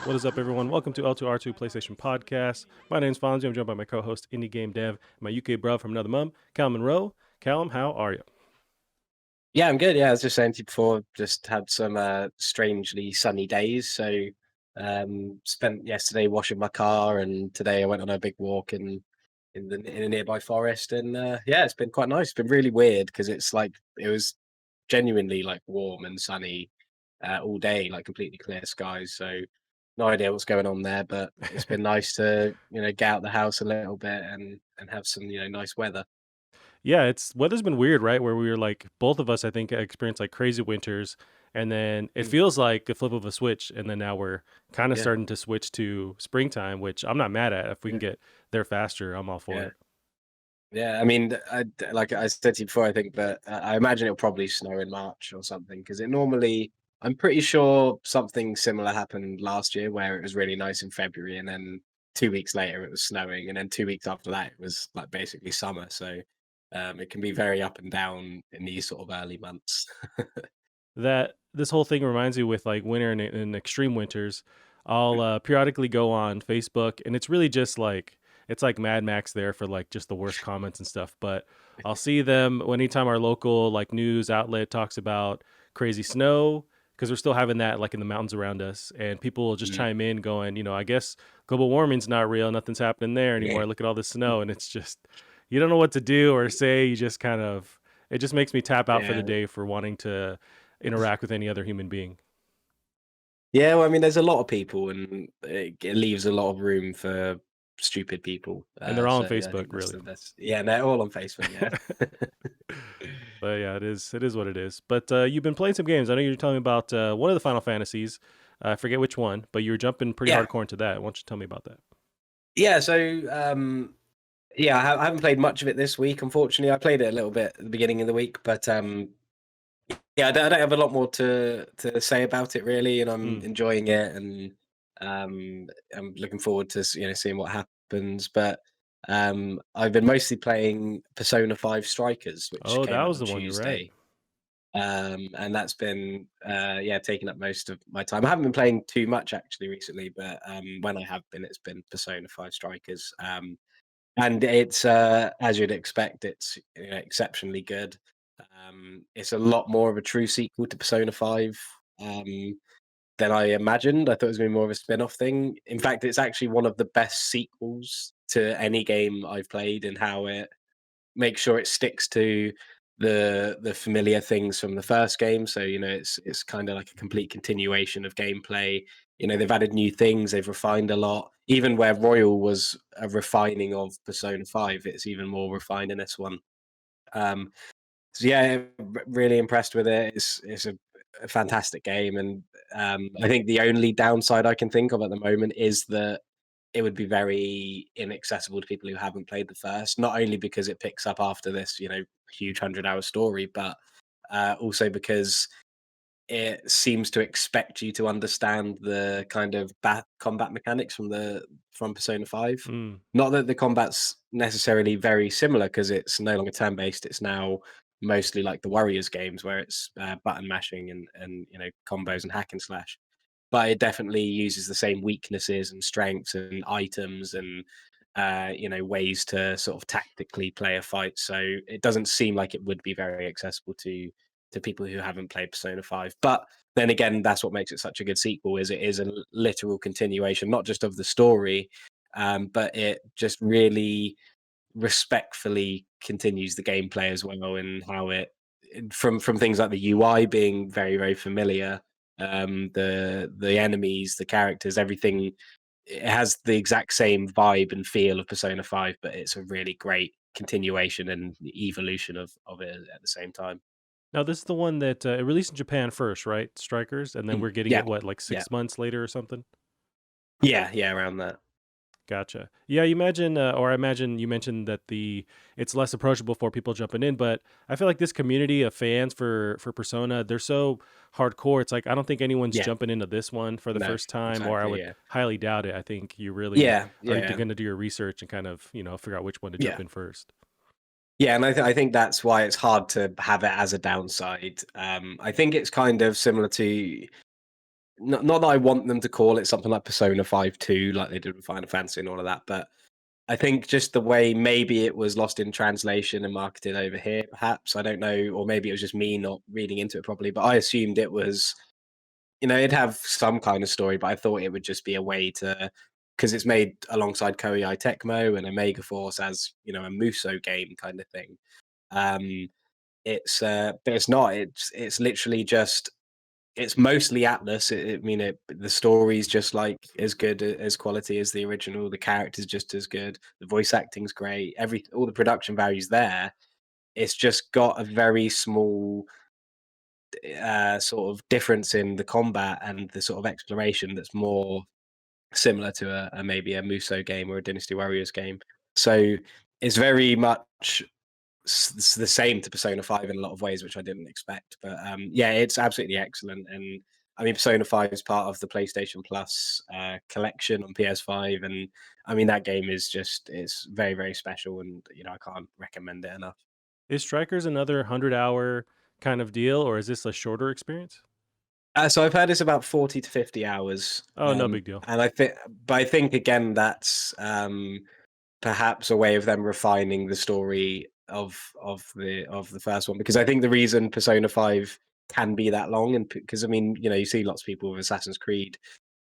What is up, everyone? Welcome to L2R2 PlayStation Podcast. My name's Fonzie. I'm joined by my co-host, Indie Game Dev, my UK bro from another mum, Callum Monroe. Callum, how are you? Yeah, I'm good. Yeah, I was just saying to you before, just had some strangely sunny days. So spent yesterday washing my car, and today I went on a big walk in a nearby forest. And yeah, it's been quite nice. It's been really weird because it was genuinely like warm and sunny all day, like completely clear skies. So no idea what's going on there, but it's been nice to get out the house a little bit and have some nice weather. Yeah, it's weather's been weird, right? Where we were like, both of us, I think, experienced like crazy winters, and then it Mm, feels like the flip of a switch, and then now we're kind of yeah, starting to switch to springtime, which I'm not mad at. If we can yeah, get there faster, I'm all for yeah. it. Yeah, I mean, like I said to you before, I think, but I imagine it'll probably snow in March or something because it normally. I'm pretty sure something similar happened last year where it was really nice in February, and then 2 weeks later it was snowing, and then 2 weeks after that it was like basically summer. So it can be very up and down in these sort of early months. That this whole thing reminds me with like winter and extreme winters. I'll periodically go on Facebook, and it's really just like it's like Mad Max there for like just the worst comments and stuff. But I'll see them anytime our local like news outlet talks about crazy snow because we're still having that like in the mountains around us, and people will just Mm. chime in going, I guess global warming's not real, nothing's happening there Yeah. anymore. Look at all this snow, and it's just you don't know what to do or say. You just kind of it just makes me tap out for the Yeah. day for wanting to interact with any other human being. Yeah, well, I mean, there's a lot of people, and it leaves a lot of room for stupid people. And they're all on So yeah, I Facebook, think that's really. the best. Yeah, they're all on Facebook. Yeah. But yeah, it is what it is. But you've been playing some games. I know you were telling me about one of the Final Fantasies. I forget which one, but you were jumping pretty Yeah, hardcore into that. Why don't you tell me about that? yeah. So yeah, I haven't played much of it this week. Unfortunately, I played it a little bit at the beginning of the week, but yeah, I don't have a lot more to say about it really, and I'm Mm. enjoying it, and I'm looking forward to seeing what happens. But I've been mostly playing Persona 5 Strikers, which Oh, came that out was on the one. You're right. Tuesday. And that's been yeah, taking up most of my time. I haven't been playing too much actually recently, but when I have been, it's been Persona 5 Strikers. And it's as you'd expect, it's exceptionally good. It's a lot more of a true sequel to Persona 5 um, than I imagined. I thought it was going to be more of a spin-off thing. In fact, it's actually one of the best sequels to any game I've played, and how it make sure it sticks to the familiar things from the first game. So it's kind of like a complete continuation of gameplay. They've added new things, they've refined a lot. Even where Royal was a refining of Persona 5, it's even more refined in this one. Um, so yeah, really impressed with it. It's a fantastic game, and I think the only downside I can think of at the moment is that it would be very inaccessible to people who haven't played the first. Not only because it picks up after this, huge 100-hour story, but also because it seems to expect you to understand the kind of combat mechanics from Persona 5. Mm. Not that the combat's necessarily very similar, because it's no longer turn-based. It's now mostly like the Warriors games, where it's button mashing and combos and hack and slash. But it definitely uses the same weaknesses and strengths and items and ways to sort of tactically play a fight. So it doesn't seem like it would be very accessible to people who haven't played Persona 5. But then again, that's what makes it such a good sequel, is it is a literal continuation, not just of the story, but it just really respectfully continues the gameplay as well, and how from things like the UI being very, very familiar, the enemies, the characters, everything. It has the exact same vibe and feel of Persona 5, but it's a really great continuation and evolution of it at the same time. Now this is the one that it released in Japan first, right? Strikers, and then we're getting Yeah, it what like yeah, 6 months later or something. yeah, around that. Gotcha. Yeah, you imagine, or I imagine you mentioned that it's less approachable for people jumping in, but I feel like this community of fans for Persona, they're so hardcore. It's like I don't think anyone's Yeah, jumping into this one for the no, first time, or I exactly. would Yeah, highly doubt it. I think you really yeah, are yeah, going to do your research and kind of figure out which one to jump yeah. in first. Yeah, and I think that's why it's hard to have it as a downside. I think it's kind of similar to. not that I want them to call it something like Persona 5 2, like they did with Final Fantasy and all of that, but I think just the way maybe it was lost in translation and marketed over here, perhaps, I don't know, or maybe it was just me not reading into it properly, but I assumed it was, it'd have some kind of story, but I thought it would just be a way to, because it's made alongside Koei Tecmo and Omega Force as, a Muso game kind of thing. Um, but it's not. It's literally just, it's mostly Atlas. The story's just like as good as quality as the original. The characters just as good. The voice acting's great. All the production values there. It's just got a very small sort of difference in the combat and the sort of exploration that's more similar to maybe a Muso game or a Dynasty Warriors game. So it's very much the same to Persona 5 in a lot of ways, which I didn't expect. But yeah, it's absolutely excellent. And I mean, Persona 5 is part of the PlayStation Plus collection on PS5. And I mean, that game is just, it's very, very special. And, I can't recommend it enough. Is Strikers another 100-hour kind of deal, or is this a shorter experience? So I've heard it's about 40 to 50 hours. Oh, no big deal. And I think again, that's perhaps a way of them refining the story of the first one, because I think the reason Persona 5 can be that long, and because I mean, you see lots of people with Assassin's Creed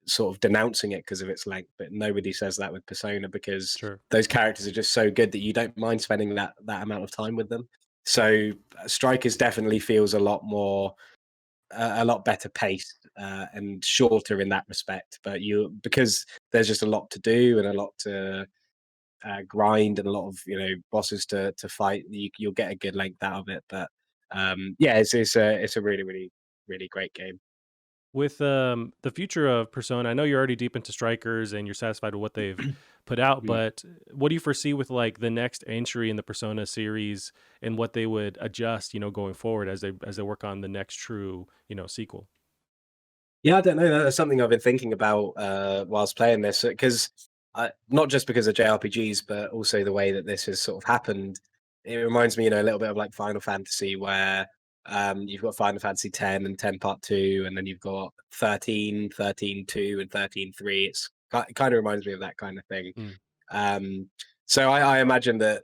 sort of denouncing it because of its length, but nobody says that with Persona, because Sure. those characters are just so good that you don't mind spending that amount of time with them. So Strikers definitely feels a lot better paced and shorter in that respect, but because there's just a lot to do and a lot to grind and a lot of bosses to fight. You'll get a good length out of it, but yeah, it's a really really really great game. With the future of Persona, I know you're already deep into Strikers and you're satisfied with what they've put out, Mhm. but what do you foresee with like the next entry in the Persona series and what they would adjust, going forward as they work on the next true, sequel? Yeah, I don't know. That's something I've been thinking about whilst playing this, because not just because of JRPGs, but also the way that this has sort of happened. It reminds me, a little bit of like Final Fantasy, where you've got Final Fantasy 10 and 10 Part 2, and then you've got 13, 13 2, and 13 3. It kind of reminds me of that kind of thing. Mm, Um, so I imagine that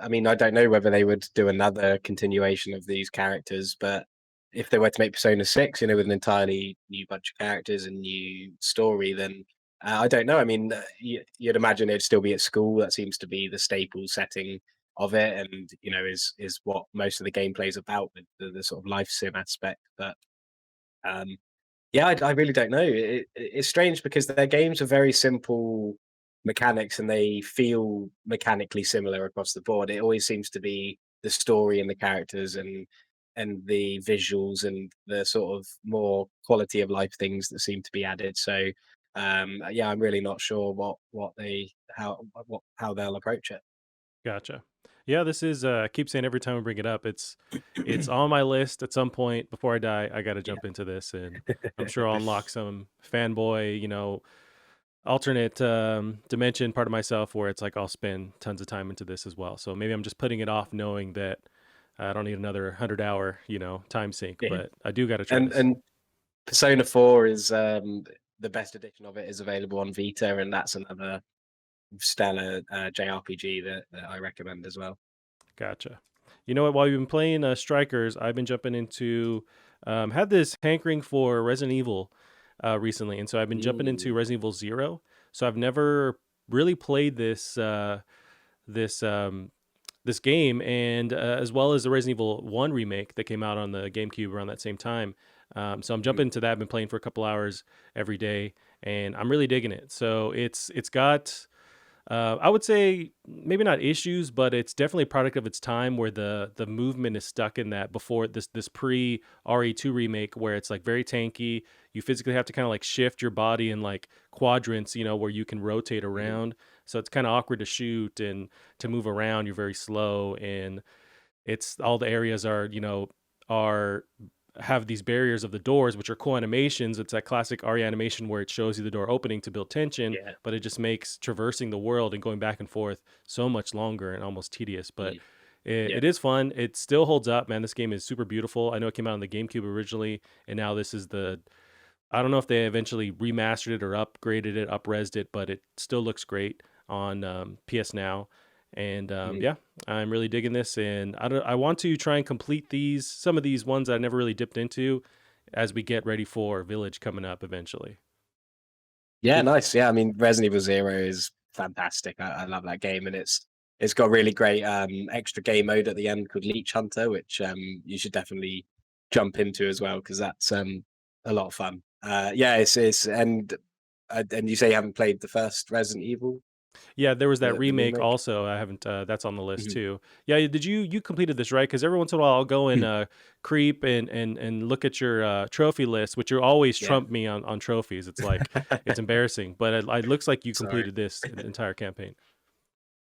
I mean, I don't know whether they would do another continuation of these characters, but if they were to make Persona 6, with an entirely new bunch of characters and new story, then I don't know. I mean, you'd imagine it'd still be at school. That seems to be the staple setting of it, and is what most of the gameplay is about, with the sort of life sim aspect. But um, yeah, I really don't know. It's strange because their games are very simple mechanics and they feel mechanically similar across the board. It always seems to be the story and the characters and the visuals and the sort of more quality of life things that seem to be added. So yeah, I'm really not sure how they'll approach it. gotcha. Yeah, this is I keep saying every time we bring it up, it's on my list at some point before I die. I got to Yeah. jump into this, and I'm sure I'll unlock some fanboy, alternate dimension part of myself where it's like I'll spend tons of time into this as well. So maybe I'm just putting it off, knowing that I don't need another 100-hour, time sink, Yeah. but I do got to try And this. and Persona 4 is the best edition of it is available on Vita, and that's another stellar JRPG that I recommend as well. Gotcha. You know what? While you've been playing Strikers, I've been jumping into had this hankering for Resident Evil recently, and so I've been jumping into Mm, Resident Evil Zero. So I've never really played this this game, and as well as the Resident Evil One remake that came out on the GameCube around that same time. So I'm mhm, jumping into that. I've been playing for a couple hours every day, and I'm really digging it. So it's got I would say maybe not issues, but it's definitely a product of its time where the movement is stuck in that before this pre RE2 remake where it's like very tanky. You physically have to kind of like shift your body in like quadrants, where you can rotate mhm. around. So it's kind of awkward to shoot and to move around. You're very slow, and it's all the areas are have these barriers of the doors, which are cool animations. It's that classic RE animation where it shows you the door opening to build tension, Yeah, but it just makes traversing the world and going back and forth so much longer and almost tedious. But mm, it, yeah, it is fun. It still holds up, man. This game is super beautiful. I know it came out on the GameCube originally, and now this is I don't know if they eventually remastered it or upgraded it, upresed it, but it still looks great on PS Now. And Mhm. yeah, I'm really digging this, and I want to try and complete some of these ones that I never really dipped into, as we get ready for Village coming up eventually. Yeah, Did nice. Yeah, I mean, Resident Evil Zero is fantastic. I love that game, and it's got really great extra game mode at the end called Leech Hunter, which you should definitely jump into as well because that's a lot of fun. Yeah, it's and you say you haven't played the first Resident Evil, Yeah, there was that the remake remake? also. I haven't. That's on the list Mhm. too. Yeah, did you completed this right? Because every once in a while I'll go and creep and look at your trophy list, which you always Yeah. trump me on trophies. It's like it's embarrassing, but it looks like you Sorry. completed this entire campaign.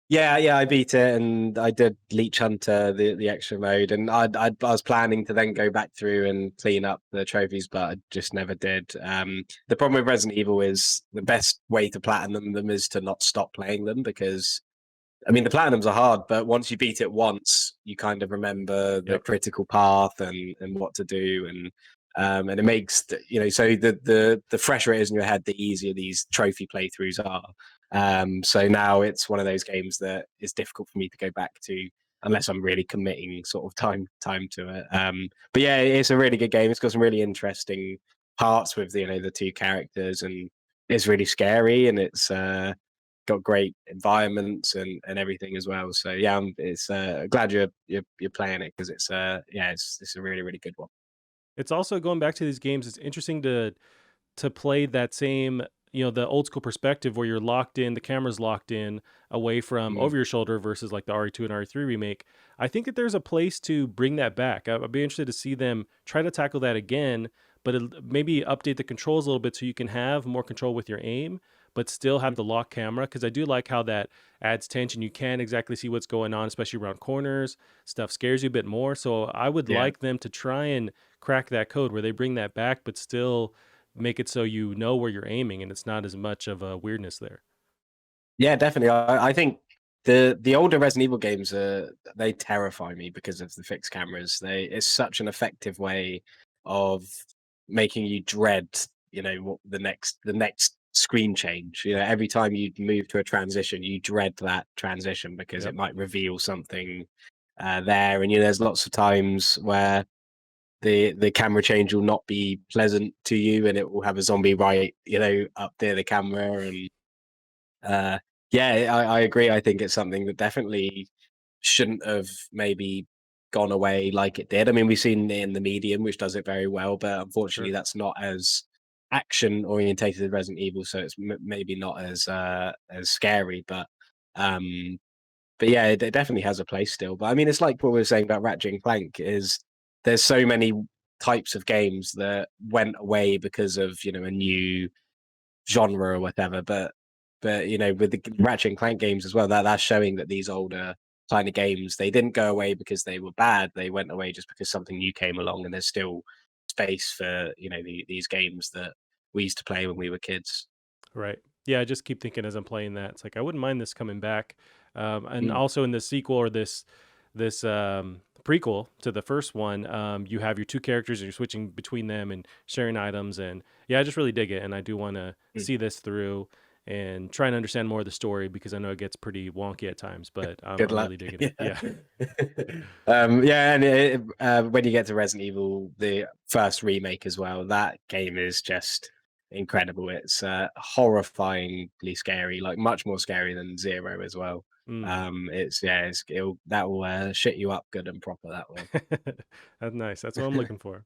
Yeah, yeah, I beat it, and I did Leech Hunter, the extra mode, and I was planning to then go back through and clean up the trophies, but I just never did. The problem with Resident Evil is the best way to platinum them is to not stop playing them because I mean, the platinums are hard, but once you beat it once, you kind of remember the Yep. critical path and what to do, and it makes so the fresher it is in your head, the easier these trophy playthroughs are. So now it's one of those games that is difficult for me to go back to unless I'm really committing sort of time to it. But yeah, it's a really good game. It's got some really interesting parts with the two characters, and it's really scary, and it's got great environments and everything as well. So yeah, it's glad you're playing it because it's yeah, it's a really really good one. It's also going back to these games. It's interesting to play that same, the old school perspective where you're locked in, the camera's locked in away from Mm, over your shoulder versus like the RE2 and RE3 remake. I think that there's a place to bring that back. I'd be interested to see them try to tackle that again, but maybe update the controls a little bit so you can have more control with your aim, but still have mm, the lock camera. Cause I do like how that adds tension. You can't exactly see what's going on, especially around corners. Stuff scares you a bit more. So I would yeah. like them to try and crack that code where they bring that back, but still make it so you know where you're aiming and it's not as much of a weirdness there. Yeah, definitely. I think the older Resident Evil games they terrify me because of the fixed cameras. It's such an effective way of making you dread, what the next screen change. Every time you move to a transition, you dread that transition because it Yep. might reveal something there. And there's lots of times where the camera change will not be pleasant to you, and it will have a zombie right, up near the camera, and uh, yeah, I agree. I think it's something that definitely shouldn't have maybe gone away like it did. I mean, we've seen it in the medium, which does it very well, but unfortunately, Sure. that's not as action orientated as Resident Evil, so it's maybe not as scary. But yeah, it definitely has a place still. But I mean, it's like what we were saying about Ratchet and Clank is there's so many types of games that went away because of a new genre or whatever. But with the Ratchet and Clank games as well, that's showing that these older kind of games they didn't go away because they were bad. They went away just because something new came along, and there's still space for these games that we used to play when we were kids. Right. Yeah, I just keep thinking as I'm playing that, it's like I wouldn't mind this coming back. And Mm, also in the sequel or this prequel to the first one, you have your two characters and you're switching between them and sharing items. And yeah, I just really dig it, and I do want to mm. see this through and try and understand more of the story because I know it gets pretty wonky at times, but Good I'm luck. really digging it. Yeah. Yeah. Yeah, and when you get to Resident Evil, the first remake as well, that game is just incredible. It's horrifyingly scary, like much more scary than Zero as well. Mm. It's yeah, that will shit you up good and proper. That will. That's nice. That's what I'm looking for.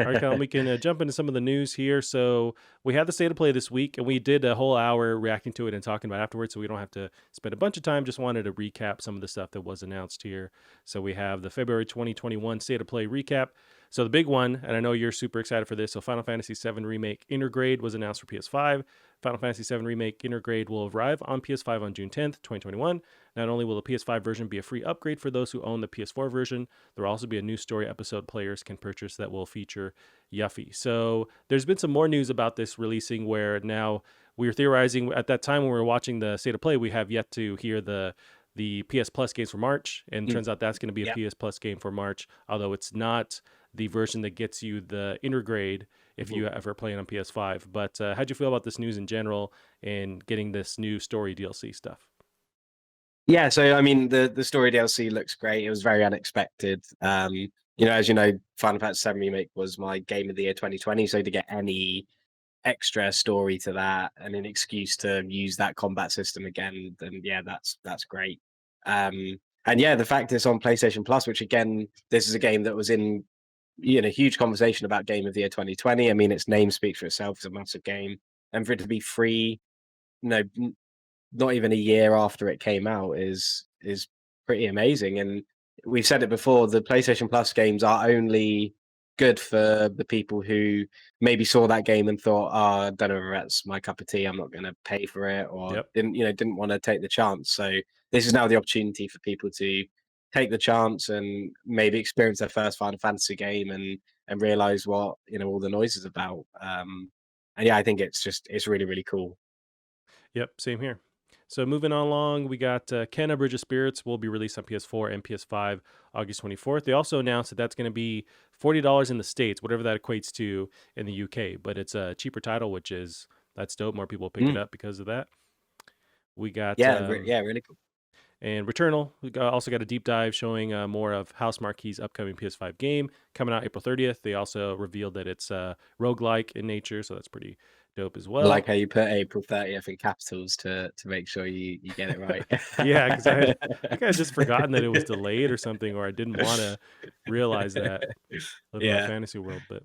All right, Colin, we can jump into some of the news here. So we had the state of play this week, and we did a whole hour reacting to it and talking about it afterwards. So we don't have to spend a bunch of time. Just wanted to recap some of the stuff that was announced here. So we have the February 2021 state of play recap. So the big one, and I know you're super excited for this. So Final Fantasy VII Remake Intergrade was announced for PS5. Final Fantasy VII Remake Intergrade will arrive on PS5 on June 10th, 2021. Not only will the PS5 version be a free upgrade for those who own the PS4 version, there will also be a new story episode players can purchase that will feature Yuffie. So there's been some more news about this releasing where now we were theorizing at that time when we were watching the state of play, we have yet to hear the PS Plus games for March, and Mm, turns out that's going to be a yeah. PS Plus game for March, although it's not the version that gets you the intergrade. if Mhm. you ever play it on PS5. But how'd you feel about this news in general and getting this new story DLC stuff? Yeah, so I mean, the story DLC looks great. It was very unexpected. As you know, Final Fantasy VII Remake was my game of the year 2020. So to get any extra story to that and an excuse to use that combat system again, then yeah, that's great. And yeah, the fact it's on PlayStation Plus, which again, this is a game that was in huge conversation about Game of the Year 2020. I mean, its name speaks for itself. It's a massive game, and for it to be free, no, not even a year after it came out is pretty amazing. And we've said it before, the PlayStation Plus games are only good for the people who maybe saw that game and thought, "Oh, I don't know if that's my cup of tea. I'm not going to pay for it," or Yep. didn't want to take the chance. So this is now the opportunity for people to take the chance and maybe experience their first Final Fantasy game and realize what all the noise is about. And yeah, I think it's really really cool. Yep, same here. So moving on along, we got Kenna Bridge of Spirits will be released on PS4 and PS5 August 24th. They also announced that that's going to be $40 in the States, whatever that equates to in the UK. But it's a cheaper title, which is that's dope. More people pick it Mm. up because of that. We got Yeah, really cool. and Returnal. Also got a deep dive showing more of House Marquee's upcoming PS5 game coming out April 30th. They also revealed that it's roguelike in nature, so that's pretty dope as I like well. how you put April 30th in capitals to make sure you get it right. Yeah, because I think I had just forgotten that it was delayed or something, or I didn't want to realize that living in a Yeah. fantasy world. But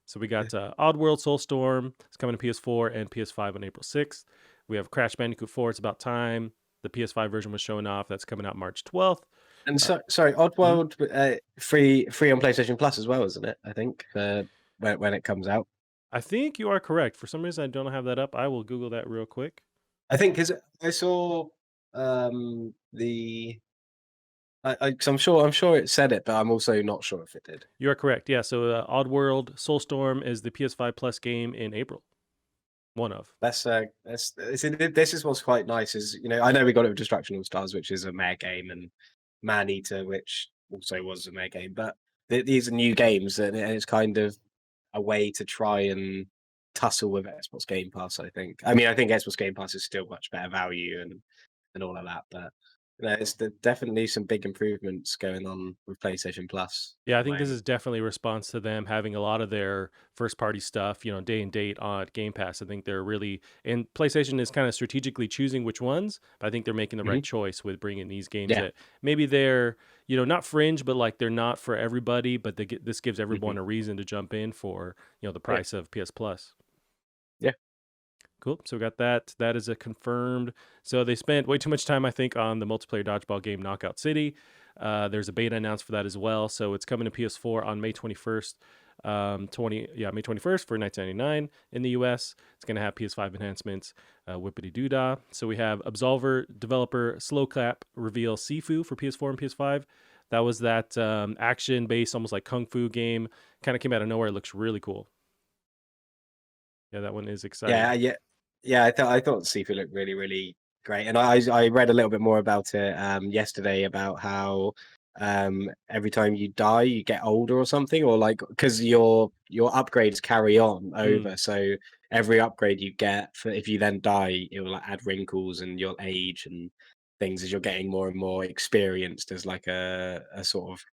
so we got Oddworld Soulstorm. It's coming to PS4 and PS5 on April 6th. We have Crash Bandicoot 4. It's about time. The PS5 version was showing off. That's coming out March 12th. And Uh, sorry, mhm. Oddworld, free on PlayStation Plus as well, isn't it? I think when it comes out. I think you are correct. For some reason, I don't have that up. I will Google that real quick. I think because I saw the 'cause I'm sure it said it, but I'm also not sure if it did. You are correct. Yeah. So Oddworld Soulstorm is the PS5 Plus game in April. One of. This is what's quite nice is I know we got it with Destruction All Stars, which is a mare game, and Man Eater, which also was a mare game, but these are new games, and it's kind of a way to try and tussle with Xbox Game Pass. I think. I mean, I think Xbox Game Pass is still much better value and all of that, but definitely some big improvements going on with PlayStation Plus Yeah, at I the think this moment. is definitely a response to them having a lot of their first party stuff, day and date on Game Pass. I think they're really, and PlayStation is kind of strategically choosing which ones, but I think they're making the right Hmm. choice with bringing these games Yeah. that maybe they're, not fringe, but like they're not for everybody, but this gives Hmm. everyone a reason to jump in for, the Yeah. price of PS Plus. Yeah. Cool. So we got that. That is a confirmed. So they spent way too much time, I think, on the multiplayer dodgeball game Knockout City. There's a beta announced for that as well. So it's coming to PS4 on May 21st. May 21st for 1999 in the US. It's going to have PS5 enhancements, whippity doo dah. So we have Absolver developer Slowclap reveal Sifu for PS4 and PS5. That was that action based, almost like kung fu game. Kind of came out of nowhere. It looks really cool. Yeah, that one is exciting. Yeah. I thought Seafood looked really, really great, and I read a little bit more about it yesterday about how every time you die you get older or something, or like because your upgrades carry on Mm, over. So every upgrade you get, for if you then die, it will like add wrinkles and you'll age and things as you're getting more and more experienced as like a sort of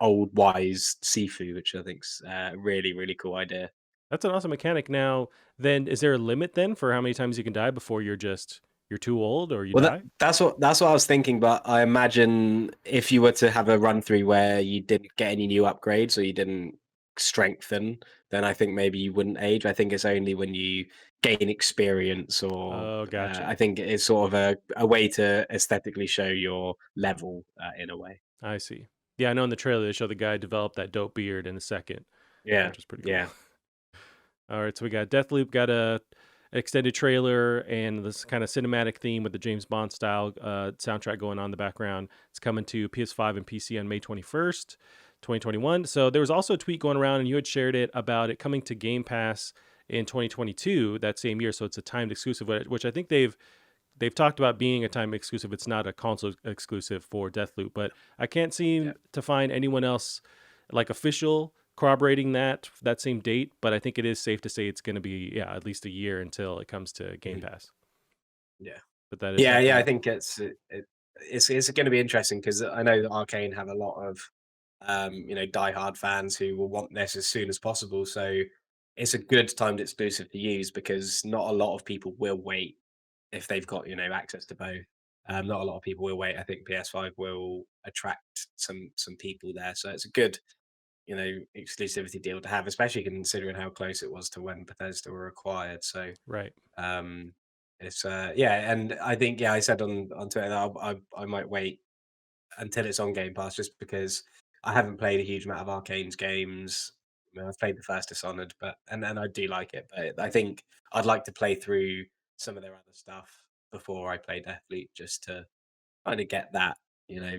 old wise Sifu, which I think's a really really cool idea. That's an awesome mechanic. Now, then, is there a limit then for how many times you can die before you're too old or you Well, die? that's what I was thinking, but I imagine if you were to have a run through where you didn't get any new upgrades or you didn't strengthen, then I think maybe you wouldn't age. I think it's only when you gain experience, or Oh, I gotcha. think it's sort of a way to aesthetically show your level in a way. I see. Yeah, I know in the trailer they show the guy develop that dope beard in a second, Yeah, which was pretty cool. yeah. All right, so we got Deathloop, got a extended trailer and this kind of cinematic theme with the James Bond style soundtrack going on in the background. It's coming to PS5 and PC on May 21st, 2021. So there was also a tweet going around, and you had shared it about it coming to Game Pass in 2022 that same year. So it's a timed exclusive, which I think they've talked about being a time exclusive. It's not a console exclusive for Deathloop, but I can't Yeah. seem to find anyone else like official corroborating that same date, but I think it is safe to say it's going to be at least a year until it comes to Game Mhm. Pass. Yeah. But that is Yeah, yeah, I something. think it's gonna be interesting because I know that Arcane have a lot of, diehard fans who will want this as soon as possible, so it's a good timed exclusive to use because not a lot of people will wait if they've got, access to both. Not a lot of people will wait. I think PS5 will attract some people there, so it's a good, exclusivity deal to have, especially considering how close it was to when Bethesda were acquired, so Right. um, it's yeah, and I think I said on Twitter that I might wait until it's on Game Pass just because I haven't played a huge amount of Arcane's games. I mean, I've played the first Dishonored, but and I do like it, but I think I'd like to play through some of their other stuff before I play Deathloop just to kind of get that, you know,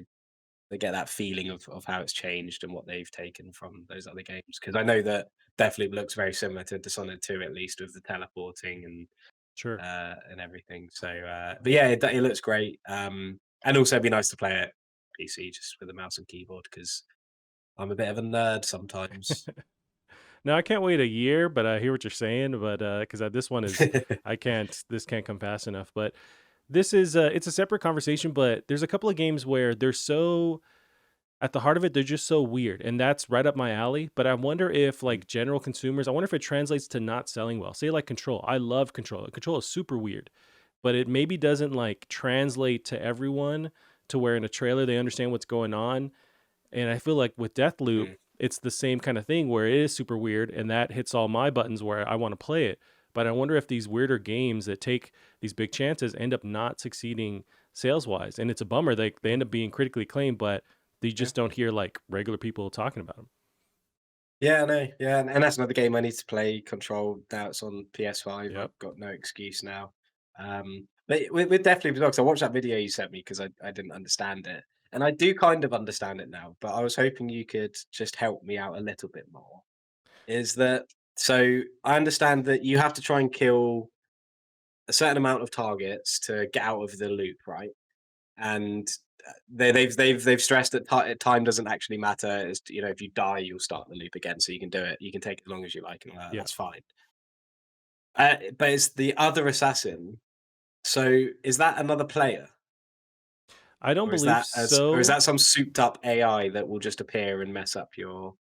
to get that feeling of how it's changed and what they've taken from those other games. Because I know that Deathloop looks very similar to Dishonored 2, at least with the teleporting Sure. and everything. So, but yeah, it looks great. And also, it'd be nice to play it PC just with a mouse and keyboard because I'm a bit of a nerd sometimes. No, I can't wait a year, but I hear what you're saying. But because this one is, I can't. This can't come fast enough. But this is, it's a separate conversation. But there's a couple of games where they're so at the heart of it, they're just so weird, and that's right up my alley. But I wonder if like general consumers, I wonder if it translates to not selling well. Say like Control. I love Control. Control is super weird, but it maybe doesn't like translate to everyone to where in a trailer they understand what's going on. And I feel like with Deathloop, Mm, it's the same kind of thing where it is super weird and that hits all my buttons where I want to play it. But I wonder if these weirder games that take these big chances end up not succeeding sales wise. And it's a bummer. They end up being critically acclaimed, but they yeah. just don't hear like regular people talking about them. Yeah, I know. Yeah, and that's another game I need to play. Control. Now it's on PS5. Yep. I've got no excuse now. But with Deathloop as well, 'cause I watched that video you sent me because I didn't understand it, and I do kind of understand it now. But I was hoping you could just help me out a little bit more. Is that so? I understand that you have to try and kill a certain amount of targets to get out of the loop, right? And they've stressed that time doesn't actually matter. It's, if you die, you'll start the loop again, so you can do it. You can take it as long as you like, and Yeah. that's fine. But it's the other assassin. So is that another player, I don't or is believe so. that some souped up AI that will just appear and mess up your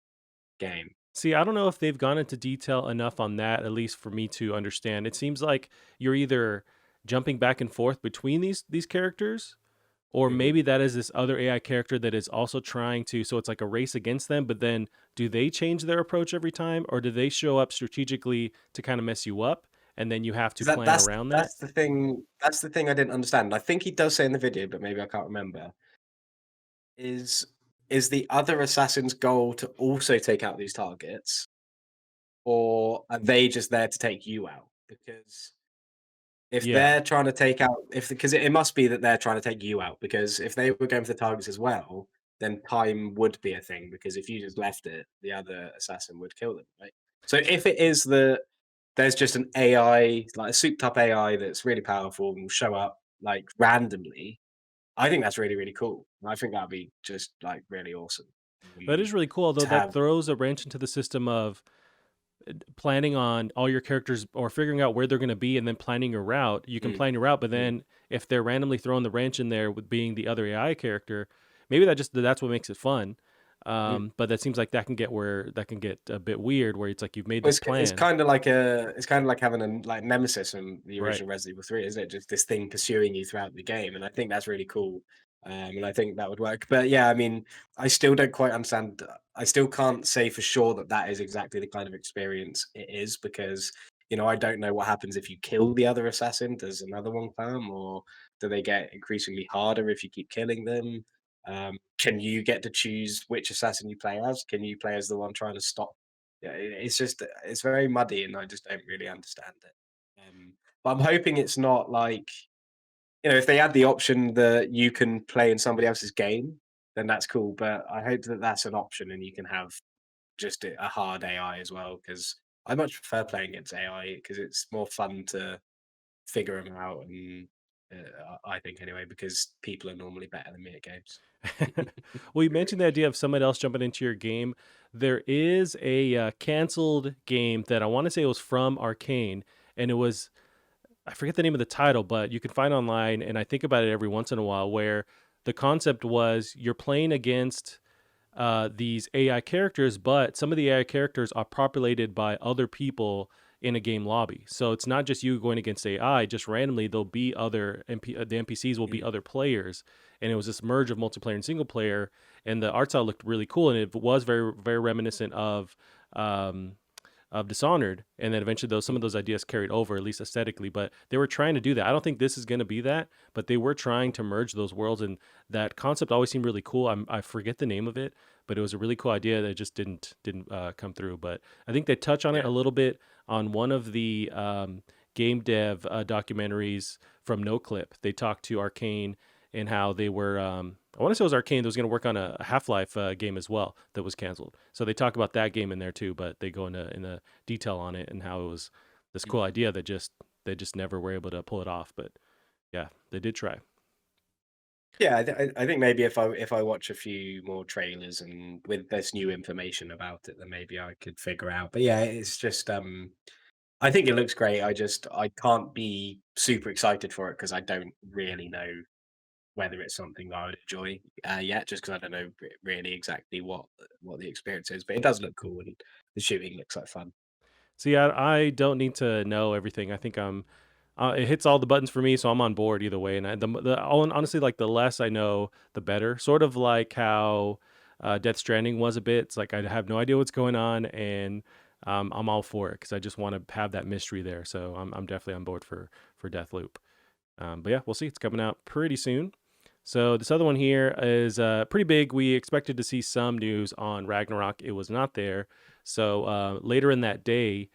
game? See, I don't know if they've gone into detail enough on that, at least for me to understand. It seems like you're either jumping back and forth between these characters, or Hmm. maybe that is this other AI character that is also trying to, so it's like a race against them, but then do they change their approach every time, or do they show up strategically to kind of mess you up and then you have to 'Cause plan around that? that's the thing. That's the thing I didn't understand. I think he does say in the video, but maybe I can't remember. Is is the other assassin's goal to also take out these targets, or are they just there to take you out? Because if Yeah. they're trying to take out, if because it must be that they're trying to take you out. Because if they were going for the targets as well, then time would be a thing. Because if you just left it, the other assassin would kill them, right? So if it is there's just an AI, like a souped up AI that's really powerful and will show up like randomly, I think that's really, really cool. I think that'd be just like really awesome, That is really cool, although to that have. throws a wrench into the system of planning on all your characters or figuring out where they're going to be and then planning your route. You can Mm, plan your route, but mm, then if they're randomly throwing the wrench in there with being the other AI character, maybe that's what makes it fun. mm. But that seems like that can get a bit weird where it's like you've made Well, this it's plan, kind of like it's kind of like having a like nemesis in the right? original Resident Evil 3, isn't it? Just this thing pursuing you throughout the game, and I think that's really cool. And I think that would work. But yeah, I mean, I still don't quite understand. I still can't say for sure that that is exactly the kind of experience it is because I don't know what happens if you kill the other assassin. Does another one come, or do they get increasingly harder if you keep killing them? Can you get to choose which assassin you play as? Can you play as the one trying to stop? Yeah, it's just it's very muddy, and I just don't really understand it. But I'm hoping it's not like if they add the option that you can play in somebody else's game, then that's cool. But I hope that that's an option, and you can have just a hard AI as well. Because I much prefer playing against AI because it's more fun to figure them out and I think anyway, because people are normally better than me at games. Well, you mentioned the idea of someone else jumping into your game. There is a canceled game that I want to say it was from Arcane, and it was, I forget the name of the title, but you can find online, and I think about it every once in a while, where the concept was you're playing against these AI characters, but some of the AI characters are populated by other people in a game lobby. So it's not just you going against AI, just randomly there'll be the NPCs will be Mm, other players. And it was this merge of multiplayer and single player. And the art style looked really cool. And it was very, very reminiscent um, of Dishonored, and then eventually those some of mm, those ideas carried over, at least aesthetically. But they were trying to do that. I don't think this is going to be that, but they were trying to merge those worlds, and that concept always seemed really cool. I forget the name of it, but it was a really cool idea that just didn't come through. But I think they touch on it yeah. a little bit on one of the game dev documentaries from NoClip. They talked to Arcane and how they were. I want to say it was Arcane that was going to work on a Half-Life game as well that was canceled. So they talk about that game in there too, but they go into detail on it and how it was this Mm. cool idea that just they just never were able to pull it off. But yeah, they did try. Yeah, I think maybe if I watch a few more trailers and with this new information about it, then maybe I could figure out. But yeah, it's just I think it looks great. I can't be super excited for it because I don't really know whether it's something that I would enjoy yet, just because I don't know really exactly what the experience is. But it does look cool and the shooting looks like fun. So yeah, I don't need to know everything. I think it hits all the buttons for me, so I'm on board either way. And honestly, like the less I know, the better. Sort of like how Death Stranding was a bit. It's like I have no idea what's going on, and I'm all for it because I just want to have that mystery there. So I'm definitely on board for Deathloop. But yeah, we'll see. It's coming out pretty soon. So this other one here is pretty big. We expected to see some news on Ragnarok. It was not there. So later in that day,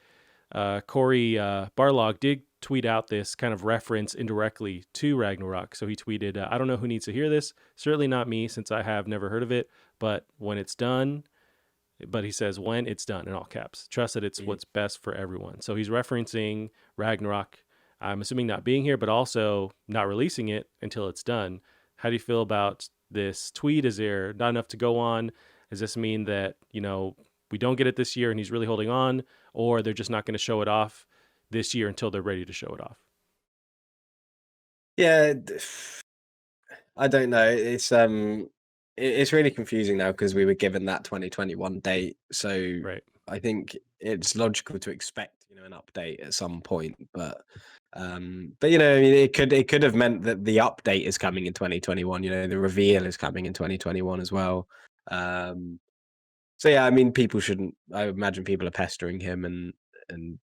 Corey Barlog did tweet out this kind of reference indirectly to Ragnarok. So he tweeted, I don't know who needs to hear this. Certainly not me, since I have never heard of it. But when it's done, but he says, when it's done in all caps, trust that it's Mhm. what's best for everyone. So he's referencing Ragnarok. I'm assuming not being here, but also not releasing it until it's done. How do you feel about this tweet? Is there not enough to go on? Does this mean that, we don't get it this year and he's really holding on, or they're just not going to show it off this year until they're ready to show it off? Yeah, I don't know. It's really confusing now because we were given that 2021 date. So Right. I think it's logical to expect, an update at some point. But I mean, it could have meant that the update is coming in 2021. The reveal is coming in 2021 as well. Um, so yeah, I mean, people shouldn't. I imagine people are pestering him and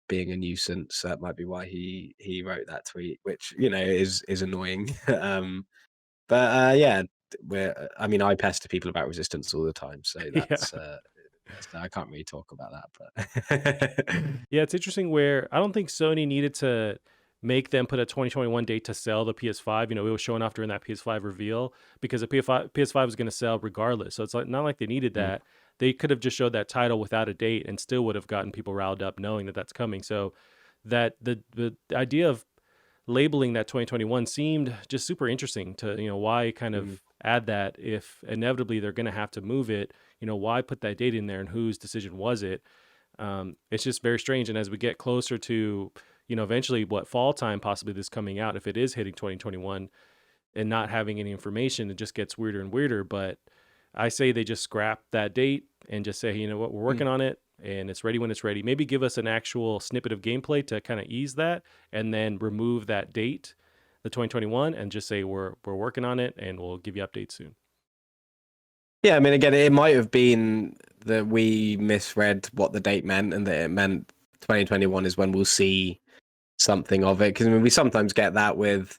being a nuisance. That might be why he wrote that tweet, which is annoying. Yeah, I mean, I pester people about resistance all the time, so Yeah. that's I can't really talk about that, but Yeah, it's interesting where I don't think Sony needed to make them put a 2021 date to sell the PS5. It was showing off during that PS5 reveal because the PS5 was going to sell regardless. So it's like not like they needed Mm, that. They could have just showed that title without a date and still would have gotten people riled up knowing that that's coming. So that the idea of labeling that 2021 seemed just super interesting to, why kind mm, of add that if inevitably they're going to have to move it, why put that date in there and whose decision was it? It's just very strange. And as we get closer to, eventually what fall time possibly this coming out, if it is hitting 2021 and not having any information, it just gets weirder and weirder. But I say they just scrap that date and just say, you know what, we're mm. working on it and it's ready when it's ready. Maybe give us an actual snippet of gameplay to kind of ease that and then remove that date, the 2021, and just say we're working on it and we'll give you updates soon. Yeah, I mean, again, it might have been that we misread what the date meant, and that it meant 2021 is when we'll see something of it. Because I mean, we sometimes get that with,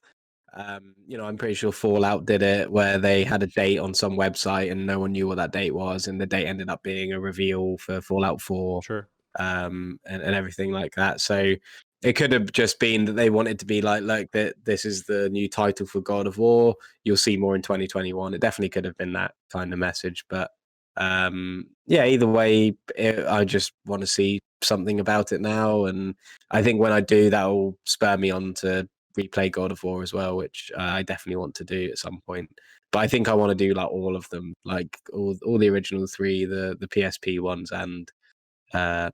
I'm pretty sure Fallout did it, where they had a date on some website and no one knew what that date was, and the date ended up being a reveal for Fallout 4, Sure. and everything like that. So it could have just been that they wanted to be like that. This is the new title for God of War. You'll see more in 2021. It definitely could have been that kind of message, but yeah. Either way, I just want to see something about it now, and I think when I do, that will spur me on to replay God of War as well, which I definitely want to do at some point. But I think I want to do like all of them, like all the original three, the PSP ones, and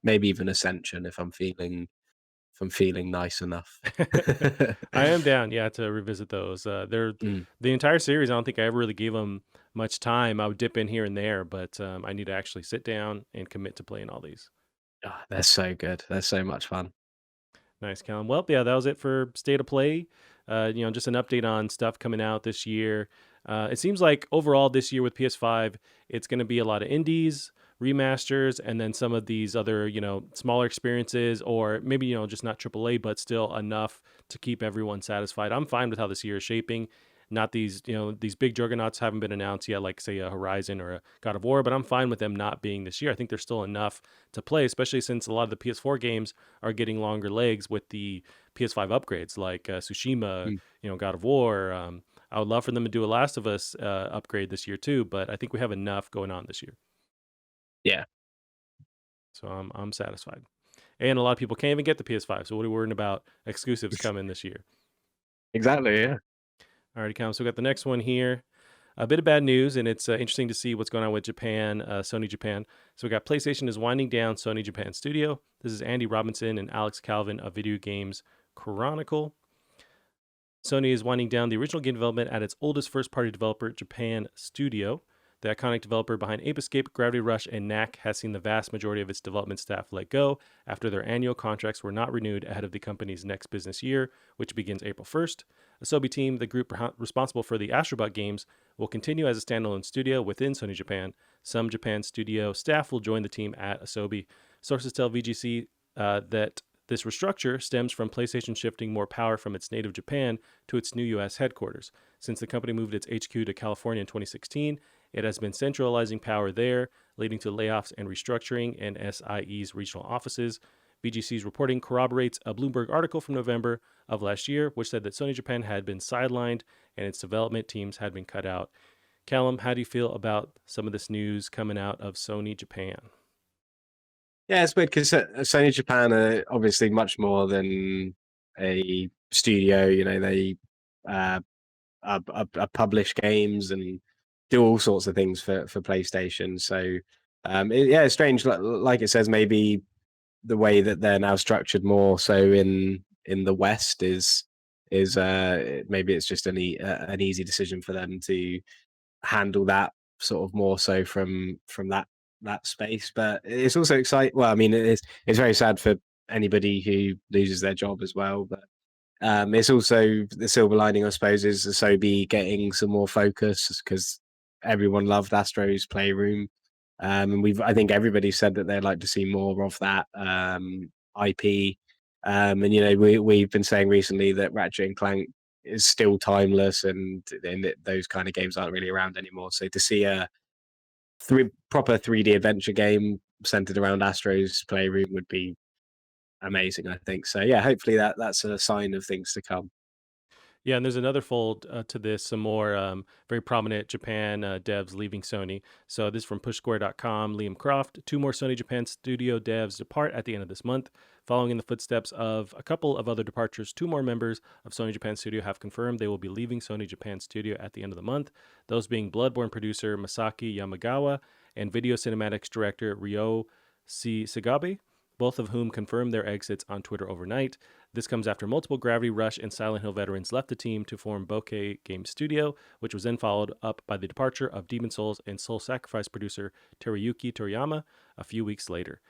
maybe even Ascension if I'm feeling nice enough. I am down, yeah, to revisit those. They're Mm. the entire series. I don't think I ever really gave them much time. I would dip in here and there, but I need to actually sit down and commit to playing all these. Ah, they're so good. They're so much fun. Nice, Callum. Well, yeah, that was it for State of Play. Just an update on stuff coming out this year. It seems like overall this year with PS5, it's going to be a lot of indies, remasters, and then some of these other, smaller experiences, or maybe, just not AAA, but still enough to keep everyone satisfied. I'm fine with how this year is shaping. Not these big juggernauts haven't been announced yet, like say a Horizon or a God of War, but I'm fine with them not being this year. I think there's still enough to play, especially since a lot of the PS4 games are getting longer legs with the PS5 upgrades, like Tsushima, Mm. God of War. I would love for them to do a Last of Us upgrade this year too, but I think we have enough going on this year, Yeah, so I'm satisfied. And a lot of people can't even get the PS5, so what are we worrying about exclusives coming this year? exactly. Yeah. Alrighty, Cam. So we got the next one here. A bit of bad news, and it's interesting to see what's going on with Japan, Sony Japan. So we got PlayStation is winding down Sony Japan Studio. This is Andy Robinson and Alex Calvin of Video Games Chronicle. Sony is winding down the original game development at its oldest first-party developer, Japan Studio. The iconic developer behind Ape Escape, Gravity Rush, and Knack has seen the vast majority of its development staff let go after their annual contracts were not renewed ahead of the company's next business year, which begins April 1st. Asobi Team, the group responsible for the Astrobot games, will continue as a standalone studio within Sony Japan. Some Japan Studio staff will join the team at Asobi. Sources tell VGC that this restructure stems from PlayStation shifting more power from its native Japan to its new U.S. headquarters. Since the company moved its HQ to California in 2016, it has been centralizing power there, leading to layoffs and restructuring in SIE's regional offices. VGC's reporting corroborates a Bloomberg article from November of last year, which said that Sony Japan had been sidelined and its development teams had been cut out. Callum, how do you feel about some of this news coming out of Sony Japan? Yeah, it's weird because Sony Japan are obviously much more than a studio. You know, they uh, publish games and do all sorts of things for PlayStation. So, yeah, it's strange. Like it says, maybe the way that they're now structured more so in the West is maybe it's just an easy decision for them to handle that sort of more so from that space. But it's also exciting. Well, I mean, it's very sad for anybody who loses their job as well. But it's also the silver lining, I suppose, is Asobi getting some more focus because everyone loved Astro's Playroom. And I think everybody said that they'd like to see more of that IP. And you know, we've been saying recently that Ratchet and Clank is still timeless, and those kind of games aren't really around anymore. So to see a proper 3D adventure game centered around Astro's Playroom would be amazing, I think. So yeah, hopefully that's a sign of things to come. Yeah, and there's another fold to this, some more very prominent Japan devs leaving Sony. So this is from pushsquare.com, Liam Croft. Two more Sony Japan Studio devs depart at the end of this month. Following in the footsteps of a couple of other departures, two more members of Sony Japan Studio have confirmed they will be leaving Sony Japan Studio at the end of the month, those being Bloodborne producer Masaki Yamagawa and video cinematics director Ryo Sagabe, both of whom confirmed their exits on Twitter overnight. This comes after multiple Gravity Rush and Silent Hill veterans left the team to form Bokeh Game Studio, which was then followed up by the departure of Demon Souls and Soul Sacrifice producer Teruyuki Toriyama a few weeks later.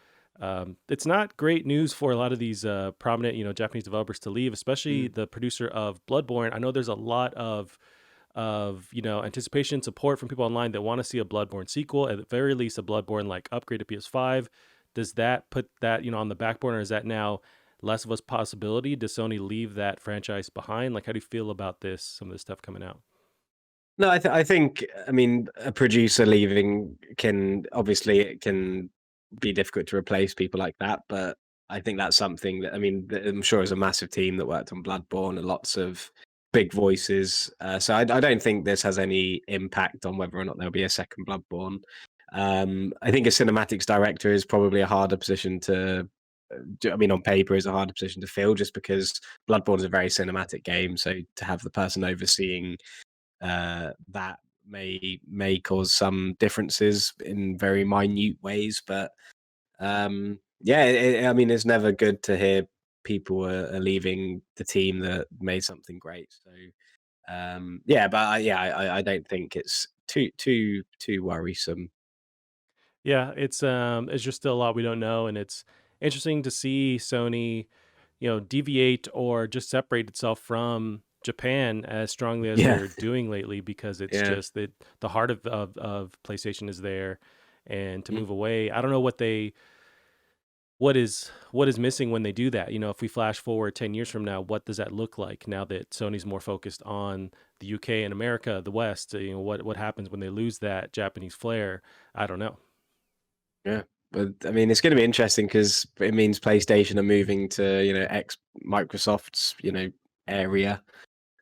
It's not great news for a lot of these prominent, Japanese developers to leave, especially Mm. the producer of Bloodborne. I know there's a lot of anticipation support from people online that want to see a Bloodborne sequel, at the very least a Bloodborne like upgrade to PS5. Does that put that on the back burner? Is that now less of a possibility? Does Sony leave that franchise behind? Like, how do you feel about this? Some of this stuff coming out. No, I think I mean a producer leaving can obviously it can be difficult to replace people like that, but I think that's something that I mean I'm sure there's a massive team that worked on Bloodborne and lots of big voices. So I don't think this has any impact on whether or not there'll be a second Bloodborne. I think a cinematics director is probably a harder position to I mean, on paper is a harder position to fill just because Bloodborne is a very cinematic game. So to have the person overseeing that may cause some differences in very minute ways, but yeah, I mean, it's never good to hear people are leaving the team that made something great. So yeah, but I don't think it's too worrisome. Yeah, it's just still a lot we don't know, and it's interesting to see Sony, deviate or just separate itself from Japan as strongly as Yeah, they're doing lately, because it's yeah. just that the heart of PlayStation is there, and to Mm. move away, I don't know what is missing when they do that. If we flash forward 10 years from now, what does that look like now that Sony's more focused on the UK and America, the West? What happens when they lose that Japanese flair? I don't know. Yeah, but I mean, it's going to be interesting because it means PlayStation are moving to ex Microsoft's area